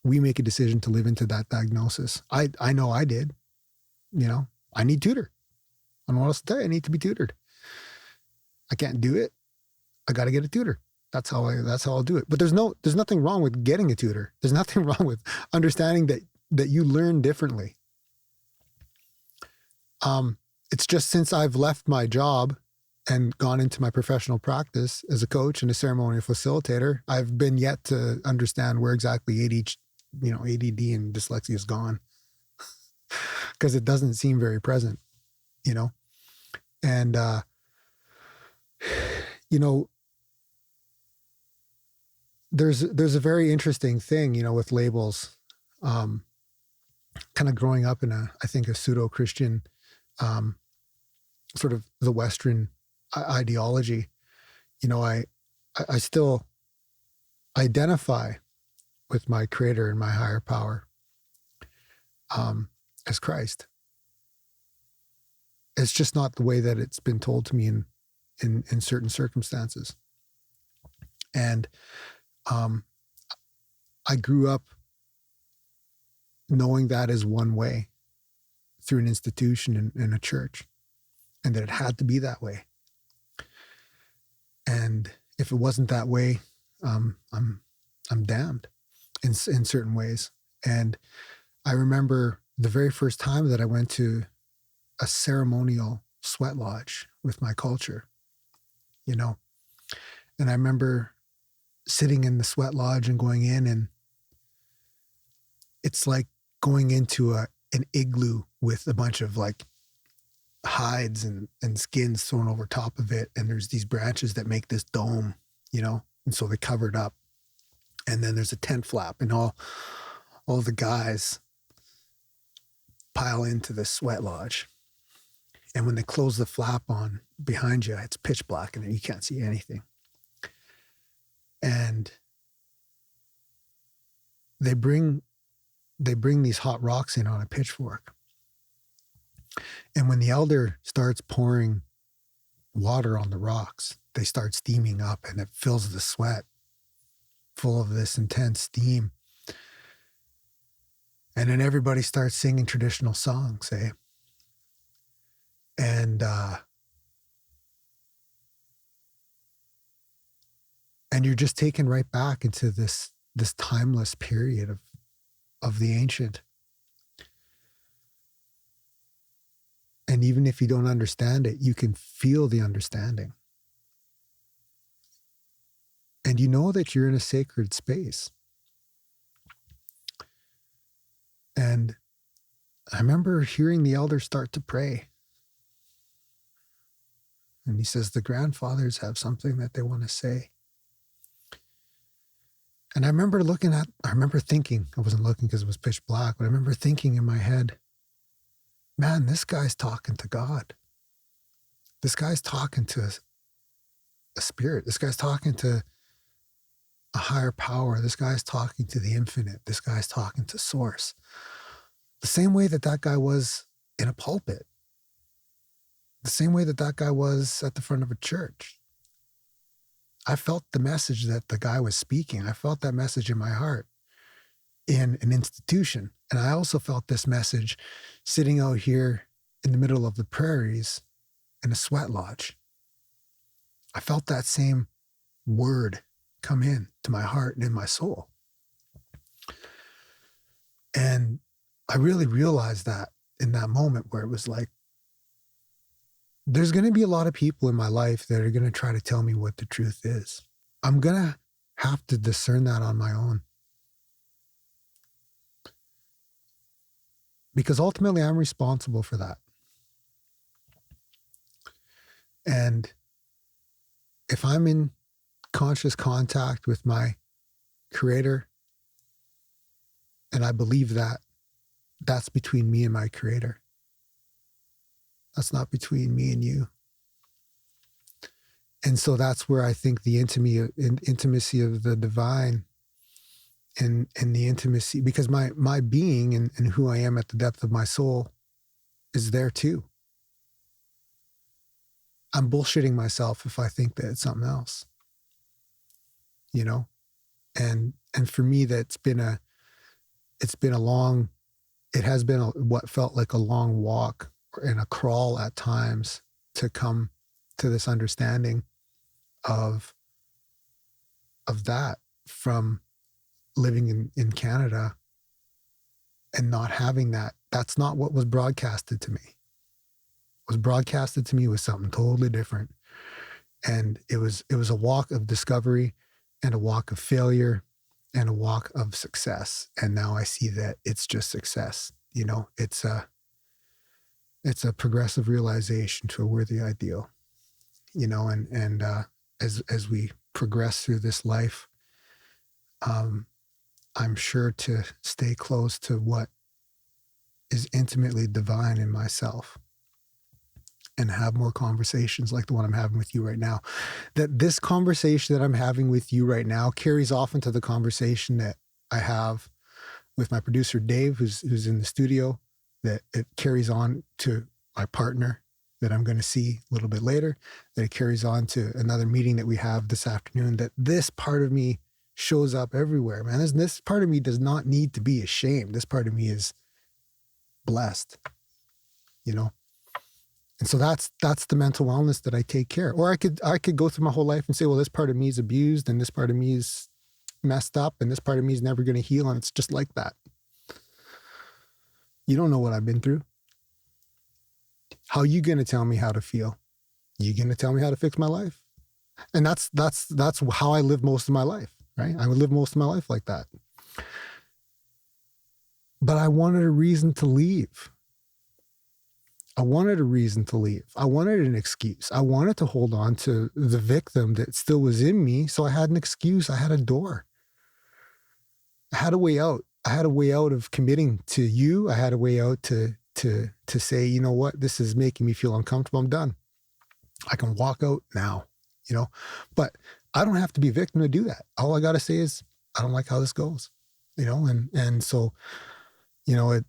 we make a decision to live into that diagnosis. I know I did. I need tutor. I don't know what else to tell you. I need to be tutored. I can't do it. I got to get a tutor. That's how I'll do it. But there's nothing wrong with getting a tutor. There's nothing wrong with understanding that you learn differently. It's just since I've left my job and gone into my professional practice as a coach and a ceremonial facilitator, I've been yet to understand where exactly ADD and dyslexia is gone, because it doesn't seem very present, and there's a very interesting thing, with labels, kind of growing up in I think a pseudo-Christian, sort of the Western ideology. I still identify with my creator and my higher power, as Christ. It's just not the way that it's been told to me in certain circumstances. And I grew up knowing that as one way through an institution in a church, and that it had to be that way. And if it wasn't that way, I'm damned in certain ways. And I remember the very first time that I went to a ceremonial sweat lodge with my culture, and I remember sitting in the sweat lodge and going in, and it's like going into an igloo with a bunch of like hides and skins thrown over top of it. And there's these branches that make this dome, and so they cover it up. And then there's a tent flap, and all the guys pile into the sweat lodge. And when they close the flap on behind you, it's pitch black and you can't see anything. And they bring these hot rocks in on a pitchfork. And when the elder starts pouring water on the rocks, they start steaming up, and it fills the sweat full of this intense steam. And then everybody starts singing traditional songs, eh? And you're just taken right back into this timeless period of the ancient. And even if you don't understand it, you can feel the understanding. And you know that you're in a sacred space. And I remember hearing the elders start to pray. And he says, the grandfathers have something that they want to say. And I remember thinking, I wasn't looking because it was pitch black, but I remember thinking in my head, man, this guy's talking to God. This guy's talking to a spirit. This guy's talking to a higher power. This guy's talking to the infinite. This guy's talking to source. The same way that guy was in a pulpit. The same way that guy was at the front of a church. I felt the message that the guy was speaking. I felt that message in my heart in an institution. And I also felt this message sitting out here in the middle of the prairies in a sweat lodge. I felt that same word come in to my heart and in my soul. And I really realized that in that moment where it was like, there's going to be a lot of people in my life that are going to try to tell me what the truth is. I'm going to have to discern that on my own. Because ultimately, I'm responsible for that. And if I'm in conscious contact with my Creator, and I believe that, that's between me and my Creator. That's not between me and you. And so that's where I think the intimacy of the divine and the intimacy, because my being and who I am at the depth of my soul is there too. I'm bullshitting myself if I think that it's something else, you know? And for me, it has been what felt like a long walk and a crawl at times to come to this understanding of that, from living in Canada and not having that. That's not what was broadcasted to me. What was broadcasted to me was something totally different. And it was a walk of discovery and a walk of failure and a walk of success. And now I see that it's just success. You know, it's a progressive realization to a worthy ideal, you know, and as we progress through this life, I'm sure to stay close to what is intimately divine in myself and have more conversations like the one I'm having with you right now. That this conversation that I'm having with you right now carries off into the conversation that I have with my producer, Dave, who's in the studio, that it carries on to my partner that I'm going to see a little bit later, that it carries on to another meeting that we have this afternoon, that this part of me shows up everywhere, man. This part of me does not need to be ashamed. This part of me is blessed, you know? And so that's the mental wellness that I take care. Or I could go through my whole life and say, well, this part of me is abused and this part of me is messed up and this part of me is never going to heal. And it's just like that. You don't know what I've been through. How are you going to tell me how to feel? You going to tell me how to fix my life? And that's how I live most of my life, right? I would live most of my life like that. But I wanted a reason to leave. I wanted a reason to leave. I wanted an excuse. I wanted to hold on to the victim that still was in me. So I had an excuse. I had a door. I had a way out. I had a way out of committing to you. I had a way out to say, you know what, this is making me feel uncomfortable. I'm done. I can walk out now, you know, but I don't have to be a victim to do that. All I got to say is, I don't like how this goes, you know? And so, you know,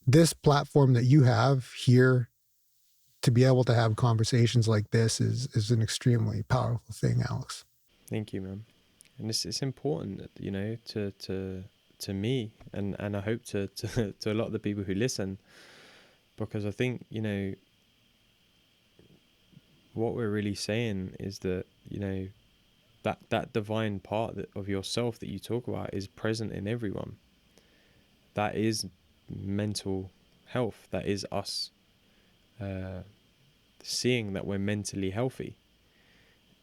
this platform that you have here to be able to have conversations like this is an extremely powerful thing, Alex. Thank you, man. And it's important, you know, to me and I hope to a lot of the people who listen, because I think, you know, what we're really saying is that, you know, that divine part of yourself that you talk about is present in everyone. That is mental health. That is us seeing that we're mentally healthy.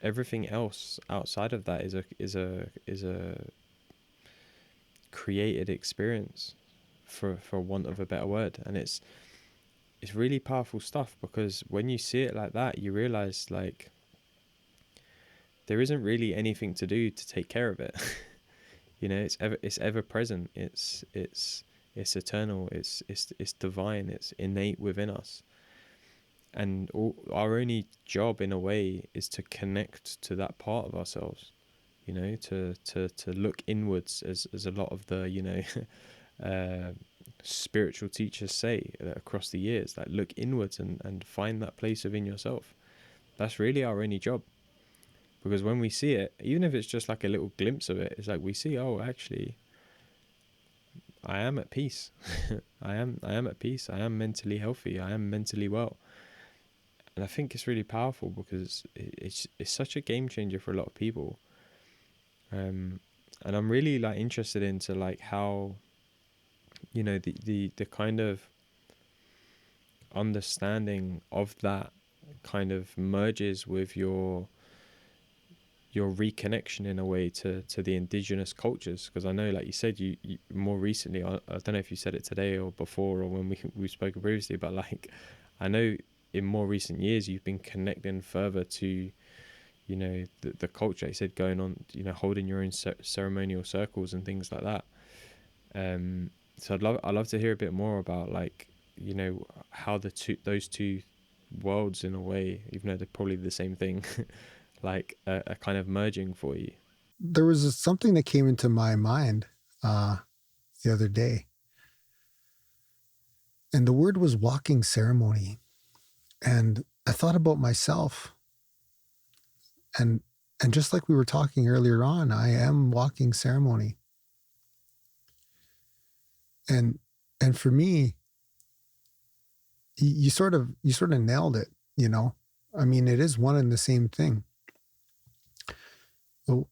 Everything else outside of that is a created experience, for want of a better word. And it's it's really powerful stuff, because when you see it like that, you realize like there isn't really anything to do to take care of it. You know, it's ever present. It's eternal. It's divine. It's innate within us. And our only job, in a way, is to connect to that part of ourselves. You know, to look inwards, as a lot of the, you know, spiritual teachers say across the years. Like, look inwards and find that place within yourself. That's really our only job. Because when we see it, even if it's just like a little glimpse of it, it's like we see, oh, actually, I am at peace. I am at peace. I am mentally healthy. I am mentally well. And I think it's really powerful, because it's such a game changer for a lot of people. And I'm really like interested into like how, you know, the kind of understanding of that kind of merges with your reconnection, in a way, to the indigenous cultures. Because I know, like you said, you more recently, I don't know if you said it today or before, or when we spoke previously, but like, I know in more recent years you've been connecting further to, you know, the culture. You said going on, you know, holding your own ceremonial circles and things like that. So I'd love to hear a bit more about, like, you know, how those two worlds, in a way, even though they're probably the same thing, like a kind of merging for you. There was something that came into my mind the other day, and the word was walking ceremony. And I thought about myself, and just like we were talking earlier on, I am walking ceremony. And for me, you sort of nailed it, you know. I mean, it is one and the same thing. So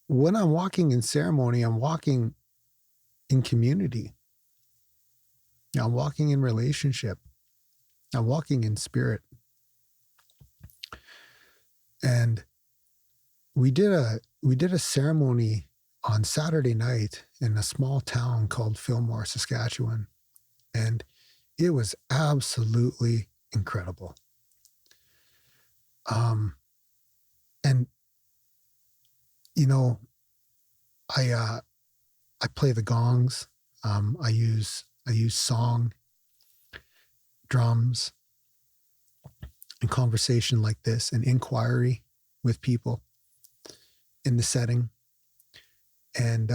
when I'm walking in ceremony, I'm walking in community. I'm walking in relationship. I'm walking in spirit. And we did a ceremony on Saturday night in a small town called Fillmore, Saskatchewan. And it was absolutely incredible. And you know, I play the gongs. I use song, drums, and conversation like this, and inquiry with people in the setting. And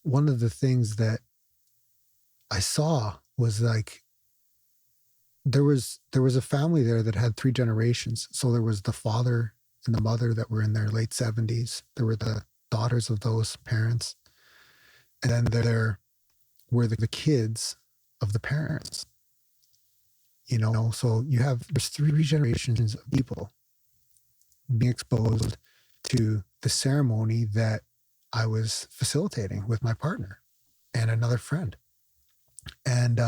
one of the things that I saw was like there was a family there that had 3 generations. So there was the father and the mother that were in their late 70s. There were the daughters of those parents, and then there were the kids of the parents. You know, so there's 3 generations of people being exposed to the ceremony that I was facilitating with my partner and another friend. And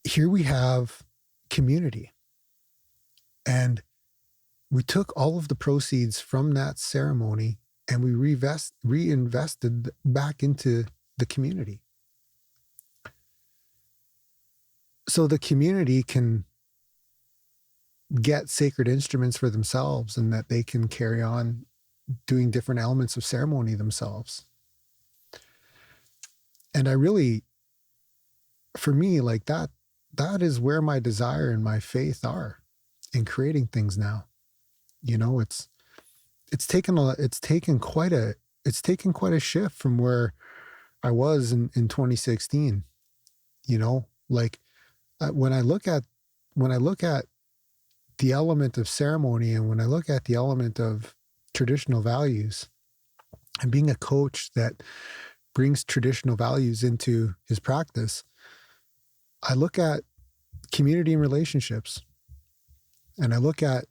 here we have community. And we took all of the proceeds from that ceremony and we reinvested back into the community. So the community can get sacred instruments for themselves, and that they can carry on doing different elements of ceremony themselves. And I really, for me, like that is where my desire and my faith are in creating things now. You know, it's taken quite a shift from where I was in 2016. You know, like when I look at the element of ceremony, and when I look at the element of traditional values, and being a coach that brings traditional values into his practice, I look at community and relationships, and I look at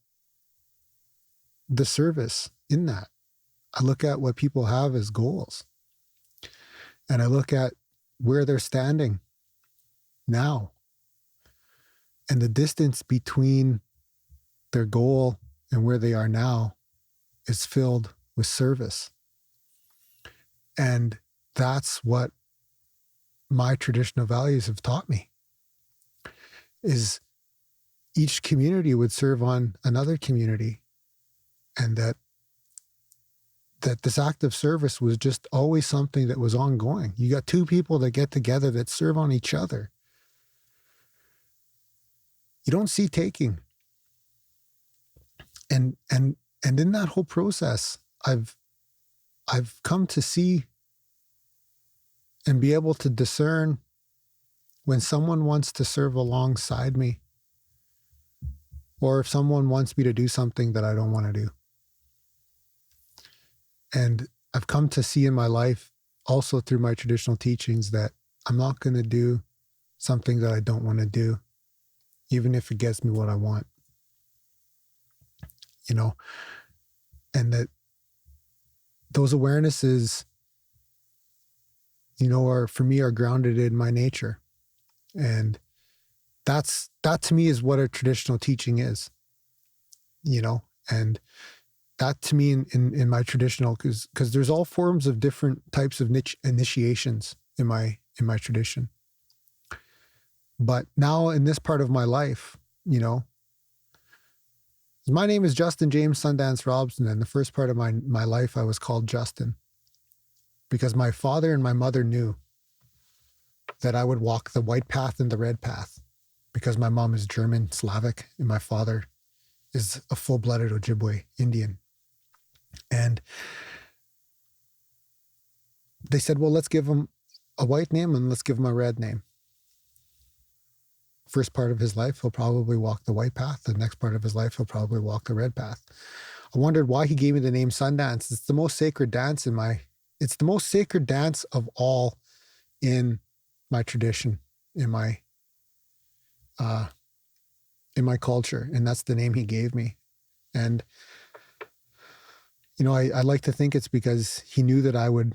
the service in that. I look at what people have as goals, and I look at where they're standing now, and the distance between their goal and where they are now is filled with service. And that's what my traditional values have taught me is each community would serve on another community, and that this act of service was just always something that was ongoing. You got two people that get together that serve on each other. You don't see taking. And in that whole process, I've come to see and be able to discern when someone wants to serve alongside me, or if someone wants me to do something that I don't want to do. And I've come to see in my life, also through my traditional teachings, that I'm not going to do something that I don't want to do, even if it gets me what I want. You know, and that those awarenesses, you know, for me are grounded in my nature. And that to me is what a traditional teaching is, you know, and that to me in my traditional, because there's all forms of different types of initiations in my tradition. But now in this part of my life, you know, my name is Justin James Sundance Robson, and the first part of my life I was called Justin because my father and my mother knew that I would walk the white path and the red path, because my mom is German, Slavic, and my father is a full-blooded Ojibwe Indian. And they said, well, let's give him a white name and let's give him a red name. First part of his life, he'll probably walk the white path. The next part of his life, he'll probably walk the red path. I wondered why he gave me the name Sundance. It's the most sacred dance it's the most sacred dance of all in my tradition, in my culture. And that's the name he gave me. And, you know, I like to think it's because he knew that I would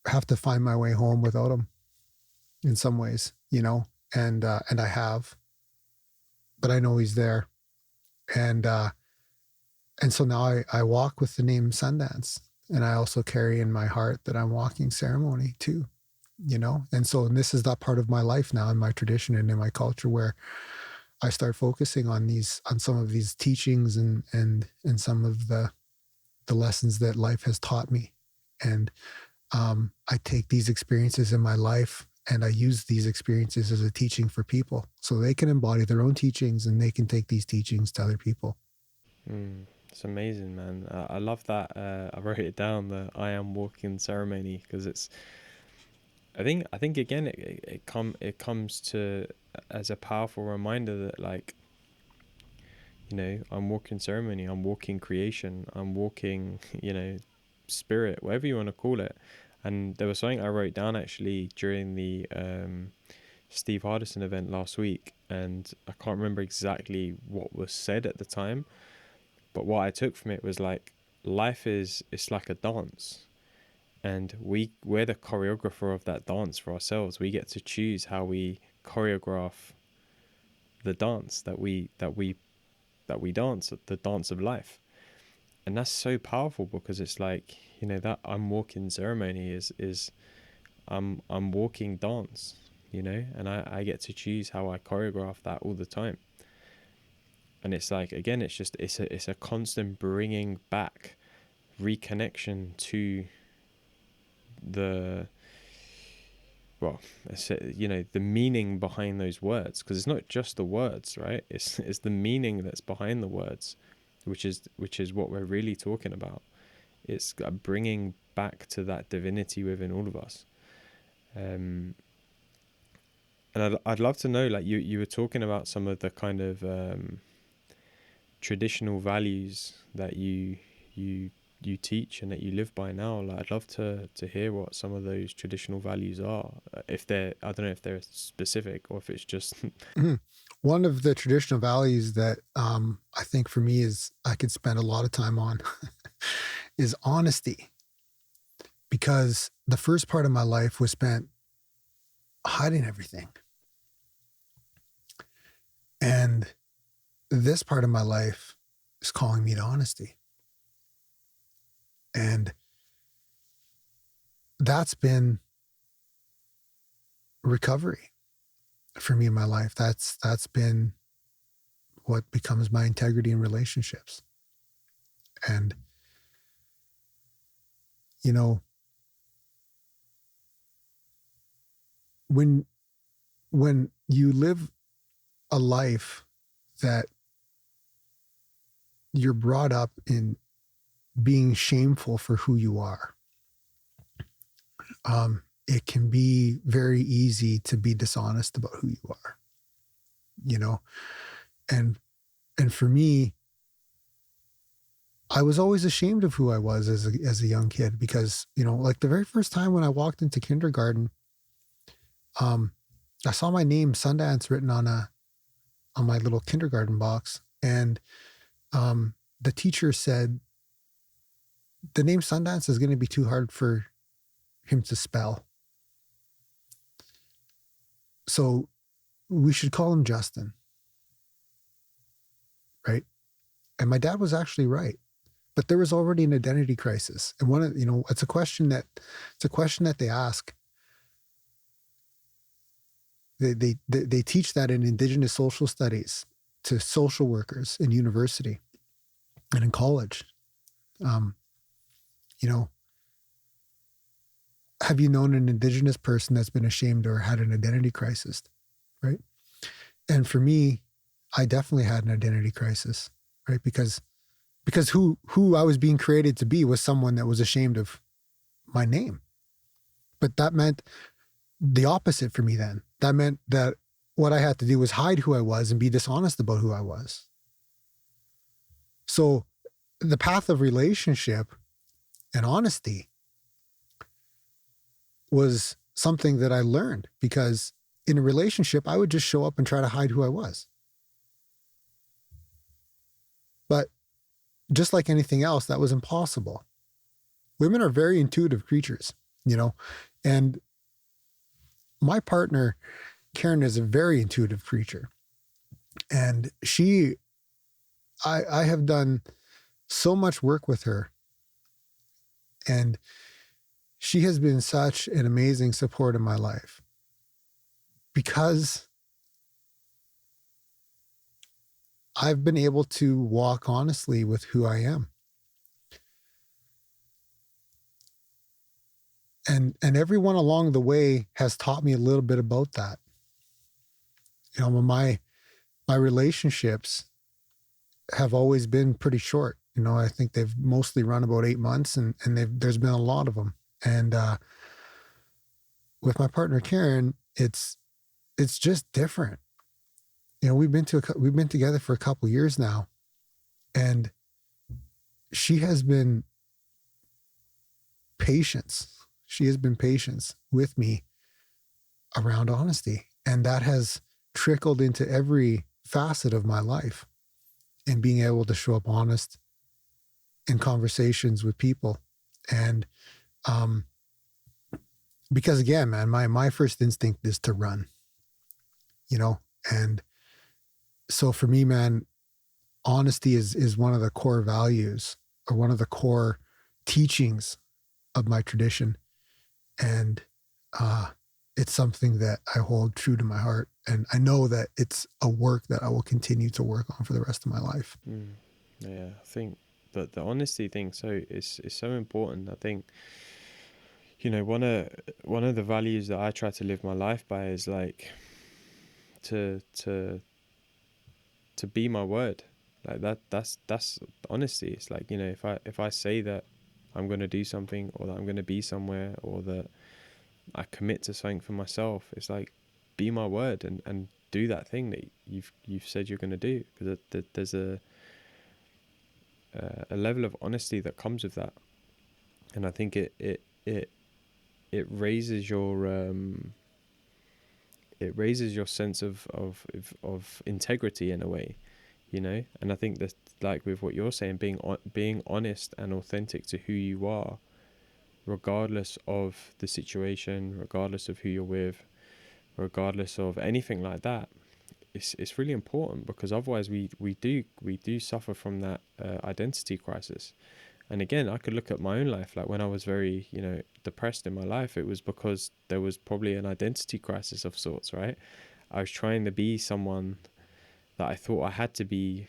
have to find my way home without him in some ways, you know, and I have, but I know he's there. And so now I walk with the name Sundance, and I also carry in my heart that I'm walking ceremony too, you know? And this is that part of my life now in my tradition and in my culture where I start focusing on some of these teachings and some of the lessons that life has taught me. And I take these experiences in my life and I use these experiences as a teaching for people so they can embody their own teachings and they can take these teachings to other people. It's amazing, man. I love that. I wrote it down, the I am walking ceremony, because I think again, it comes to as a powerful reminder that, like, you know, I'm walking ceremony, I'm walking creation, I'm walking, you know, spirit, whatever you want to call it. And there was something I wrote down actually during the Steve Hardison event last week, and I can't remember exactly what was said at the time, but what I took from it was like, it's like a dance, and we're the choreographer of that dance for ourselves. We get to choose how we choreograph the dance that we dance, the dance of life. And that's so powerful, because it's like, you know, that I'm walking ceremony is I'm walking dance, you know, and I get to choose how I choreograph that all the time. And it's like, again, it's a constant bringing back reconnection to the, well, you know, the meaning behind those words, because it's not just the words, right? It's the meaning that's behind the words, which is what we're really talking about. It's bringing back to that divinity within all of us. And I'd love to know, like, you were talking about some of the kind of traditional values that you teach and that you live by now. Like, I'd love to hear what some of those traditional values are. If they're, I don't know if they're specific or if it's just One of the traditional values that I think for me is I could spend a lot of time on is honesty, because the first part of my life was spent hiding everything, and this part of my life is calling me to honesty. And that's been recovery for me in my life. That's been what becomes my integrity in relationships. And, you know, when you live a life that you're brought up in being shameful for who you are, it can be very easy to be dishonest about who you are, you know? And for me, I was always ashamed of who I was as a young kid, because, you know, like the very first time when I walked into kindergarten, I saw my name Sundance written on my little kindergarten box. And the teacher said, the name Sundance is going to be too hard for him to spell, so we should call him Justin. Right. And my dad was actually right. But there was already an identity crisis. And one of, you know, it's a question that they ask. They teach that in Indigenous social studies to social workers in university and in college. You know, have you known an Indigenous person that's been ashamed or had an identity crisis? Right. And for me, I definitely had an identity crisis, right? Because who I was being created to be was someone that was ashamed of my name. But that meant the opposite for me then. That meant that what I had to do was hide who I was and be dishonest about who I was. So the path of relationship and honesty was something that I learned, because in a relationship, I would just show up and try to hide who I was. But just like anything else, that was impossible. Women are very intuitive creatures, you know, and my partner, Karen, is a very intuitive creature. And I have done so much work with her, and she has been such an amazing support in my life, because I've been able to walk honestly with who I am. And everyone along the way has taught me a little bit about that. You know, my relationships have always been pretty short. You know, I think they've mostly run about 8 months, and there's been a lot of them. And with my partner Karen, it's just different. You know, we've been together for a couple of years now, and she has been patience. She has been patience with me around honesty, and that has trickled into every facet of my life, and being able to show up honest in conversations with people. And because again, man, my first instinct is to run, you know, and so for me, man, honesty is one of the core values, or one of the core teachings of my tradition. And it's something that I hold true to my heart. And I know that it's a work that I will continue to work on for the rest of my life. Yeah, I think that the honesty thing is so important. I think, you know, one of the values that I try to live my life by is like to be my word. Like that's honesty. It's like, you know, if I say that I'm going to do something, or that I'm going to be somewhere, or that I commit to something for myself, it's like, be my word and do that thing that you've said you're going to do, because there's a level of honesty that comes with that. And I think it raises your sense of integrity in a way, you know. And I think that, like with what you're saying, being honest and authentic to who you are, regardless of the situation, regardless of who you're with, regardless of anything like that, it's really important, because otherwise we do suffer from that identity crisis. And again, I could look at my own life. Like when I was very, depressed in my life, it was because there was probably an identity crisis of sorts, right? I was trying to be someone that I thought I had to be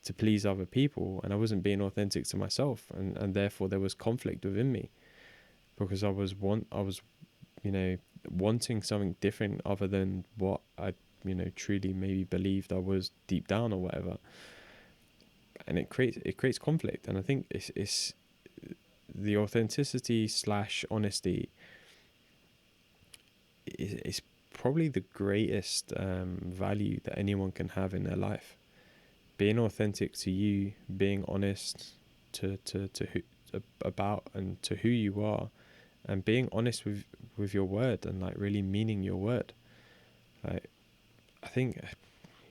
to please other people, and I wasn't being authentic to myself, and therefore there was conflict within me because I was wanting something different other than what I truly maybe believed I was deep down or whatever. And it creates conflict. And I think it's the authenticity slash honesty is probably the greatest value that anyone can have in their life. Being authentic to you, being honest to who about and to who you are, and being honest with your word, and like really meaning your word. Like, I think,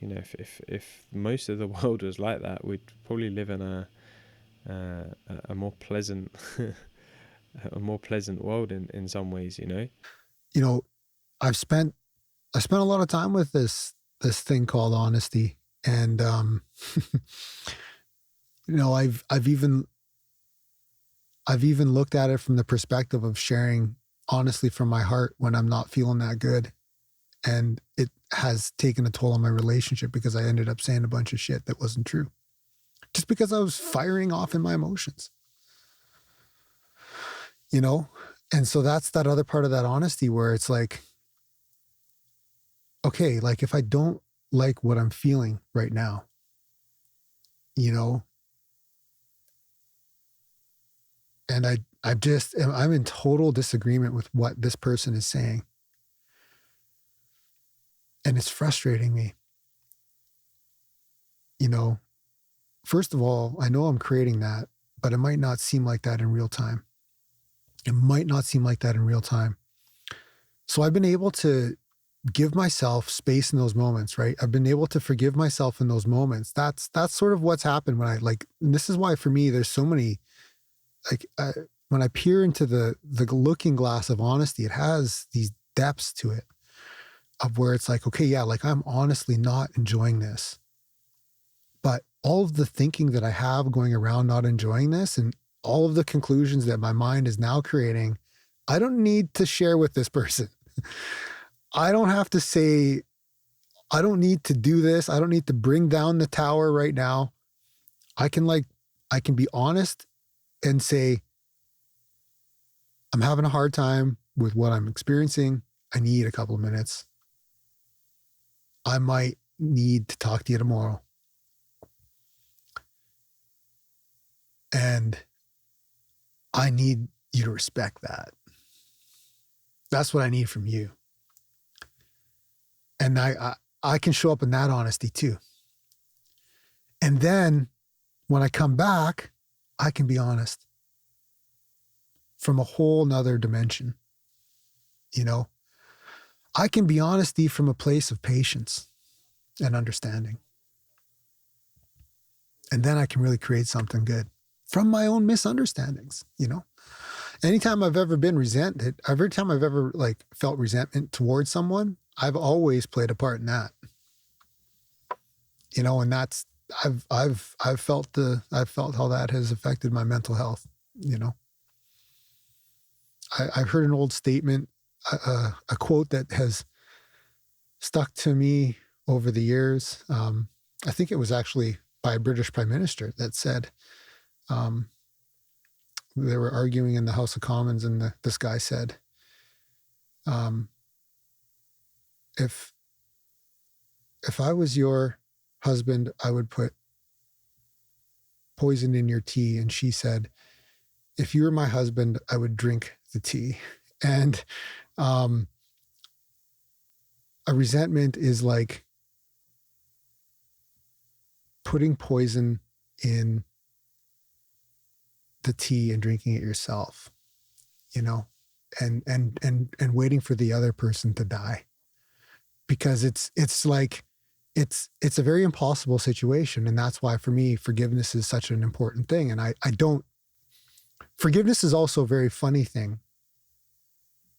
if most of the world was like that, we'd probably live in a more pleasant a more pleasant world in some ways. I spent a lot of time with this thing called honesty, and I've even looked at it from the perspective of sharing honestly from my heart when I'm not feeling that good, and it has taken a toll on my relationship because I ended up saying a bunch of shit that wasn't true, just because I was firing off in my emotions. And so that's that other part of that honesty where it's like, okay, like if I don't like what I'm feeling right now, and I'm in total disagreement with what this person is saying, and it's frustrating me. First of all, I know I'm creating that, but it might not seem like that in real time. So I've been able to give myself space in those moments, right? I've been able to forgive myself in those moments. That's sort of what's happened when and this is why for me, there's so many, when I peer into the looking glass of honesty, it has these depths to it of where it's like, okay, yeah, like I'm honestly not enjoying this, but all of the thinking that I have going around not enjoying this and all of the conclusions that my mind is now creating, I don't need to share with this person. I don't have to say, I don't need to do this. I don't need to bring down the tower right now. I can be honest and say, I'm having a hard time with what I'm experiencing. I need a couple of minutes. I might need to talk to you tomorrow. And I need you to respect that. That's what I need from you. And I can show up in that honesty too. And then when I come back, I can be honest from a whole nother dimension. I can be honesty from a place of patience and understanding. And then I can really create something good from my own misunderstandings. Anytime I've ever been resented, every time I've ever felt resentment towards someone, I've always played a part in that. And that's, I've felt how that has affected my mental health. I've heard an old statement, a quote that has stuck to me over the years. I think it was actually by a British Prime Minister that said, they were arguing in the House of Commons, and this guy said, if I was your husband, I would put poison in your tea. And she said, if you were my husband, I would drink the tea. And a resentment is like putting poison in the tea and drinking it yourself, and waiting for the other person to die, because it's a very impossible situation. And that's why for me, forgiveness is such an important thing. And forgiveness is also a very funny thing,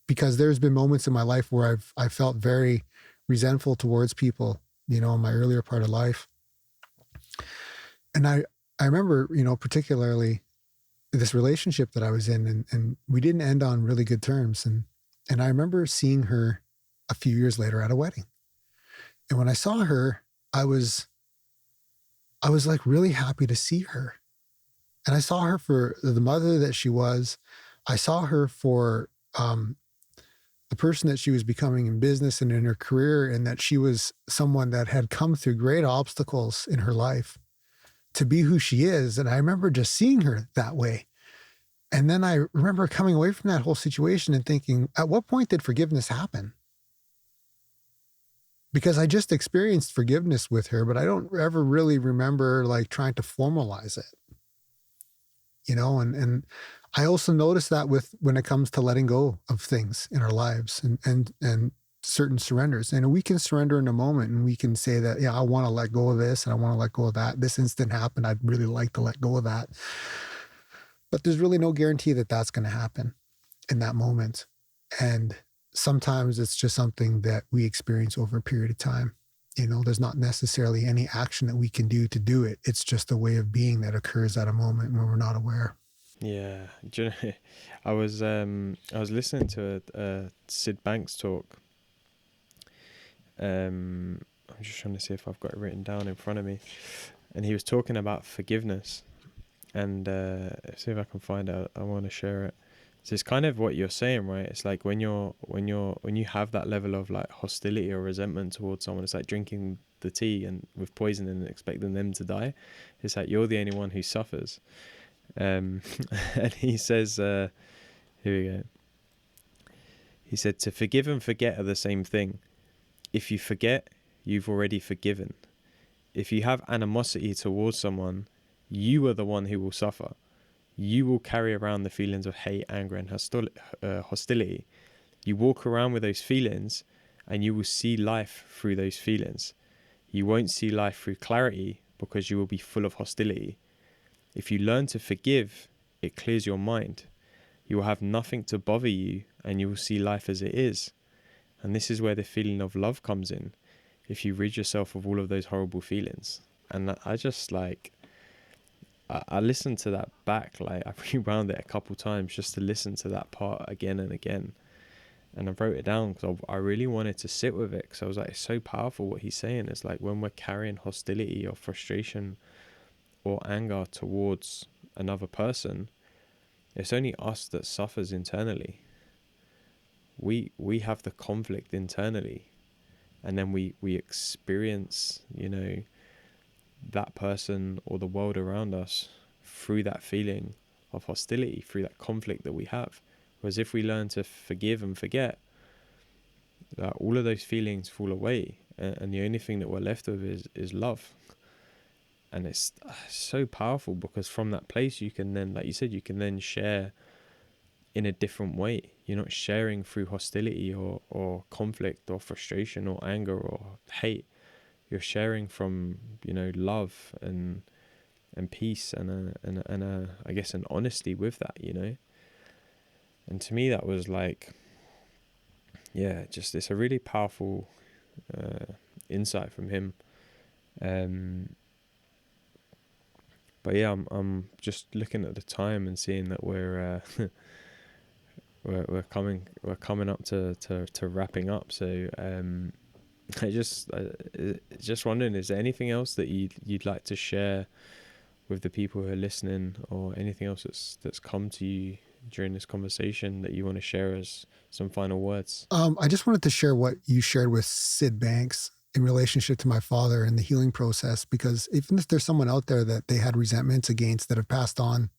because there's been moments in my life where I felt very resentful towards people, in my earlier part of life. And I remember, particularly this relationship that I was in, and we didn't end on really good terms. And I remember seeing her a few years later at a wedding. And when I saw her, I was like really happy to see her. And I saw her for the mother that she was. I saw her for the person that she was becoming in business and in her career, and that she was someone that had come through great obstacles in her life to be who she is. And I remember just seeing her that way. And then I remember coming away from that whole situation and thinking, at what point did forgiveness happen? Because I just experienced forgiveness with her, but I don't ever really remember like trying to formalize it, and I also noticed that when it comes to letting go of things in our lives and certain surrenders. And we can surrender in a moment, and we can say that, yeah, I want to let go of this and I want to let go of that. This instant happened. I'd really like to let go of that. But there's really no guarantee that that's going to happen in that moment. And sometimes it's just something that we experience over a period of time. There's not necessarily any action that we can do it. It's just a way of being that occurs at a moment when we're not aware. Yeah, do you know, I was listening to a Sid Banks talk. I'm just trying to see if I've got it written down in front of me, and he was talking about forgiveness, and see if I can find it. I want to share it. So it's kind of what you're saying, right? It's like when you have that level of like hostility or resentment towards someone, it's like drinking the tea and with poison and expecting them to die. It's like you're the only one who suffers. And he says, here we go. He said, to forgive and forget are the same thing. If you forget, you've already forgiven. If you have animosity towards someone, you are the one who will suffer. You will carry around the feelings of hate, anger, and hostility. You walk around with those feelings, and you will see life through those feelings. You won't see life through clarity because you will be full of hostility. If you learn to forgive, it clears your mind. You will have nothing to bother you, and you will see life as it is. And this is where the feeling of love comes in, if you rid yourself of all of those horrible feelings. And I just like, I listened to that back, like I rewound it a couple times just to listen to that part again and again. And I wrote it down because I really wanted to sit with it, because I was like, it's so powerful what he's saying. It's like when we're carrying hostility or frustration or anger towards another person, it's only us that suffers internally. We have the conflict internally, and then we experience, that person or the world around us through that feeling of hostility, through that conflict that we have. Whereas if we learn to forgive and forget, all of those feelings fall away, and the only thing that we're left with is love. And it's so powerful, because from that place you can then, like you said, you can then share in a different way. You're not sharing through hostility or conflict or frustration or anger or hate. You're sharing from, love and peace and I guess an honesty with that, And to me that was like, yeah, just it's a really powerful insight from him. But yeah, I'm just looking at the time and seeing that we're we're coming up to wrapping up. So I just wondering, is there anything else that you'd like to share with the people who are listening, or anything else that's come to you during this conversation that you want to share as some final words? I just wanted to share what you shared with Sid Banks in relationship to my father and the healing process, because even if there's someone out there that they had resentments against that have passed on,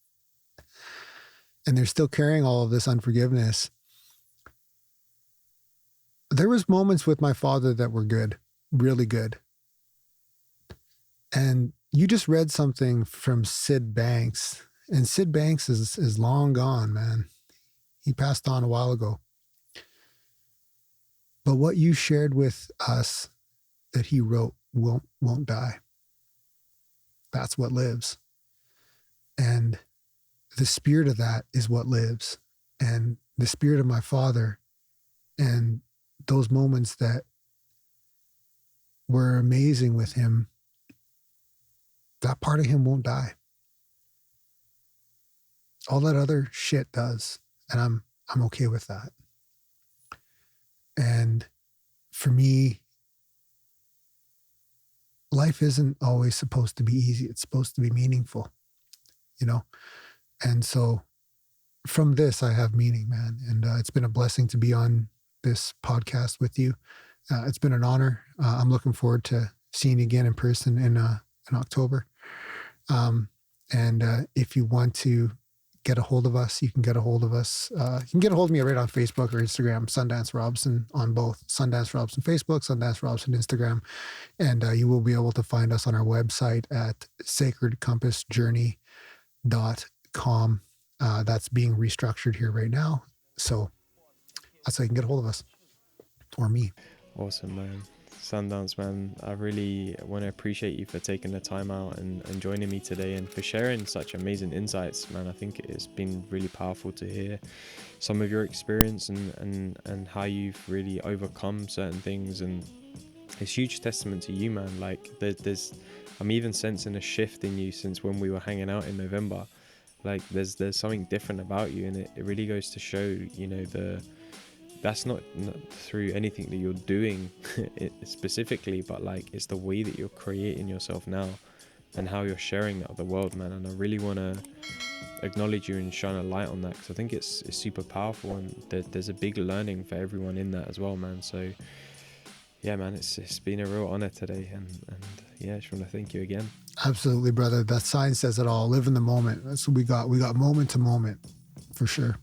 and they're still carrying all of this unforgiveness, there was moments with my father that were good, really good. And you just read something from Sid Banks, and Sid Banks is long gone, man. He passed on a while ago. But what you shared with us that he wrote won't die. That's what lives. And the spirit of that is what lives. And the spirit of my father and those moments that were amazing with him, that part of him won't die. all that other shit does. And I'm okay with that. And for me, life isn't always supposed to be easy. It's supposed to be meaningful, you know? And so from this, I have meaning, man. And it's been a blessing to be on this podcast with you. It's been an honor. I'm looking forward to seeing you again in person in October. And if you want to get a hold of us, you can get a hold of us. You can get a hold of me right on Facebook or Instagram, Sundance Robson on both. Sundance Robson Facebook, Sundance Robson Instagram. And you will be able to find us on our website at sacredcompassjourney.com. That's being restructured here right now. So that's how you can get a hold of us or me. Awesome, man. Sundance, man, I really want to appreciate you for taking the time out and joining me today and for sharing such amazing insights, man. I think it's been really powerful to hear some of your experience and how you've really overcome certain things, and it's huge testament to you, man. Like there's I'm even sensing a shift in you since when we were hanging out in November. Like there's something different about you, and it really goes to show, you know, that's not through anything that you're doing specifically, but like it's the way that you're creating yourself now and how you're sharing that with the world, man. And I really want to acknowledge you and shine a light on that, because I think it's super powerful, and there's a big learning for everyone in that as well, man. So yeah, man, it's been a real honor today, and yeah, I just want to thank you again. Absolutely, brother. That sign says it all. Live in the moment. That's what we got. We got moment to moment, for sure.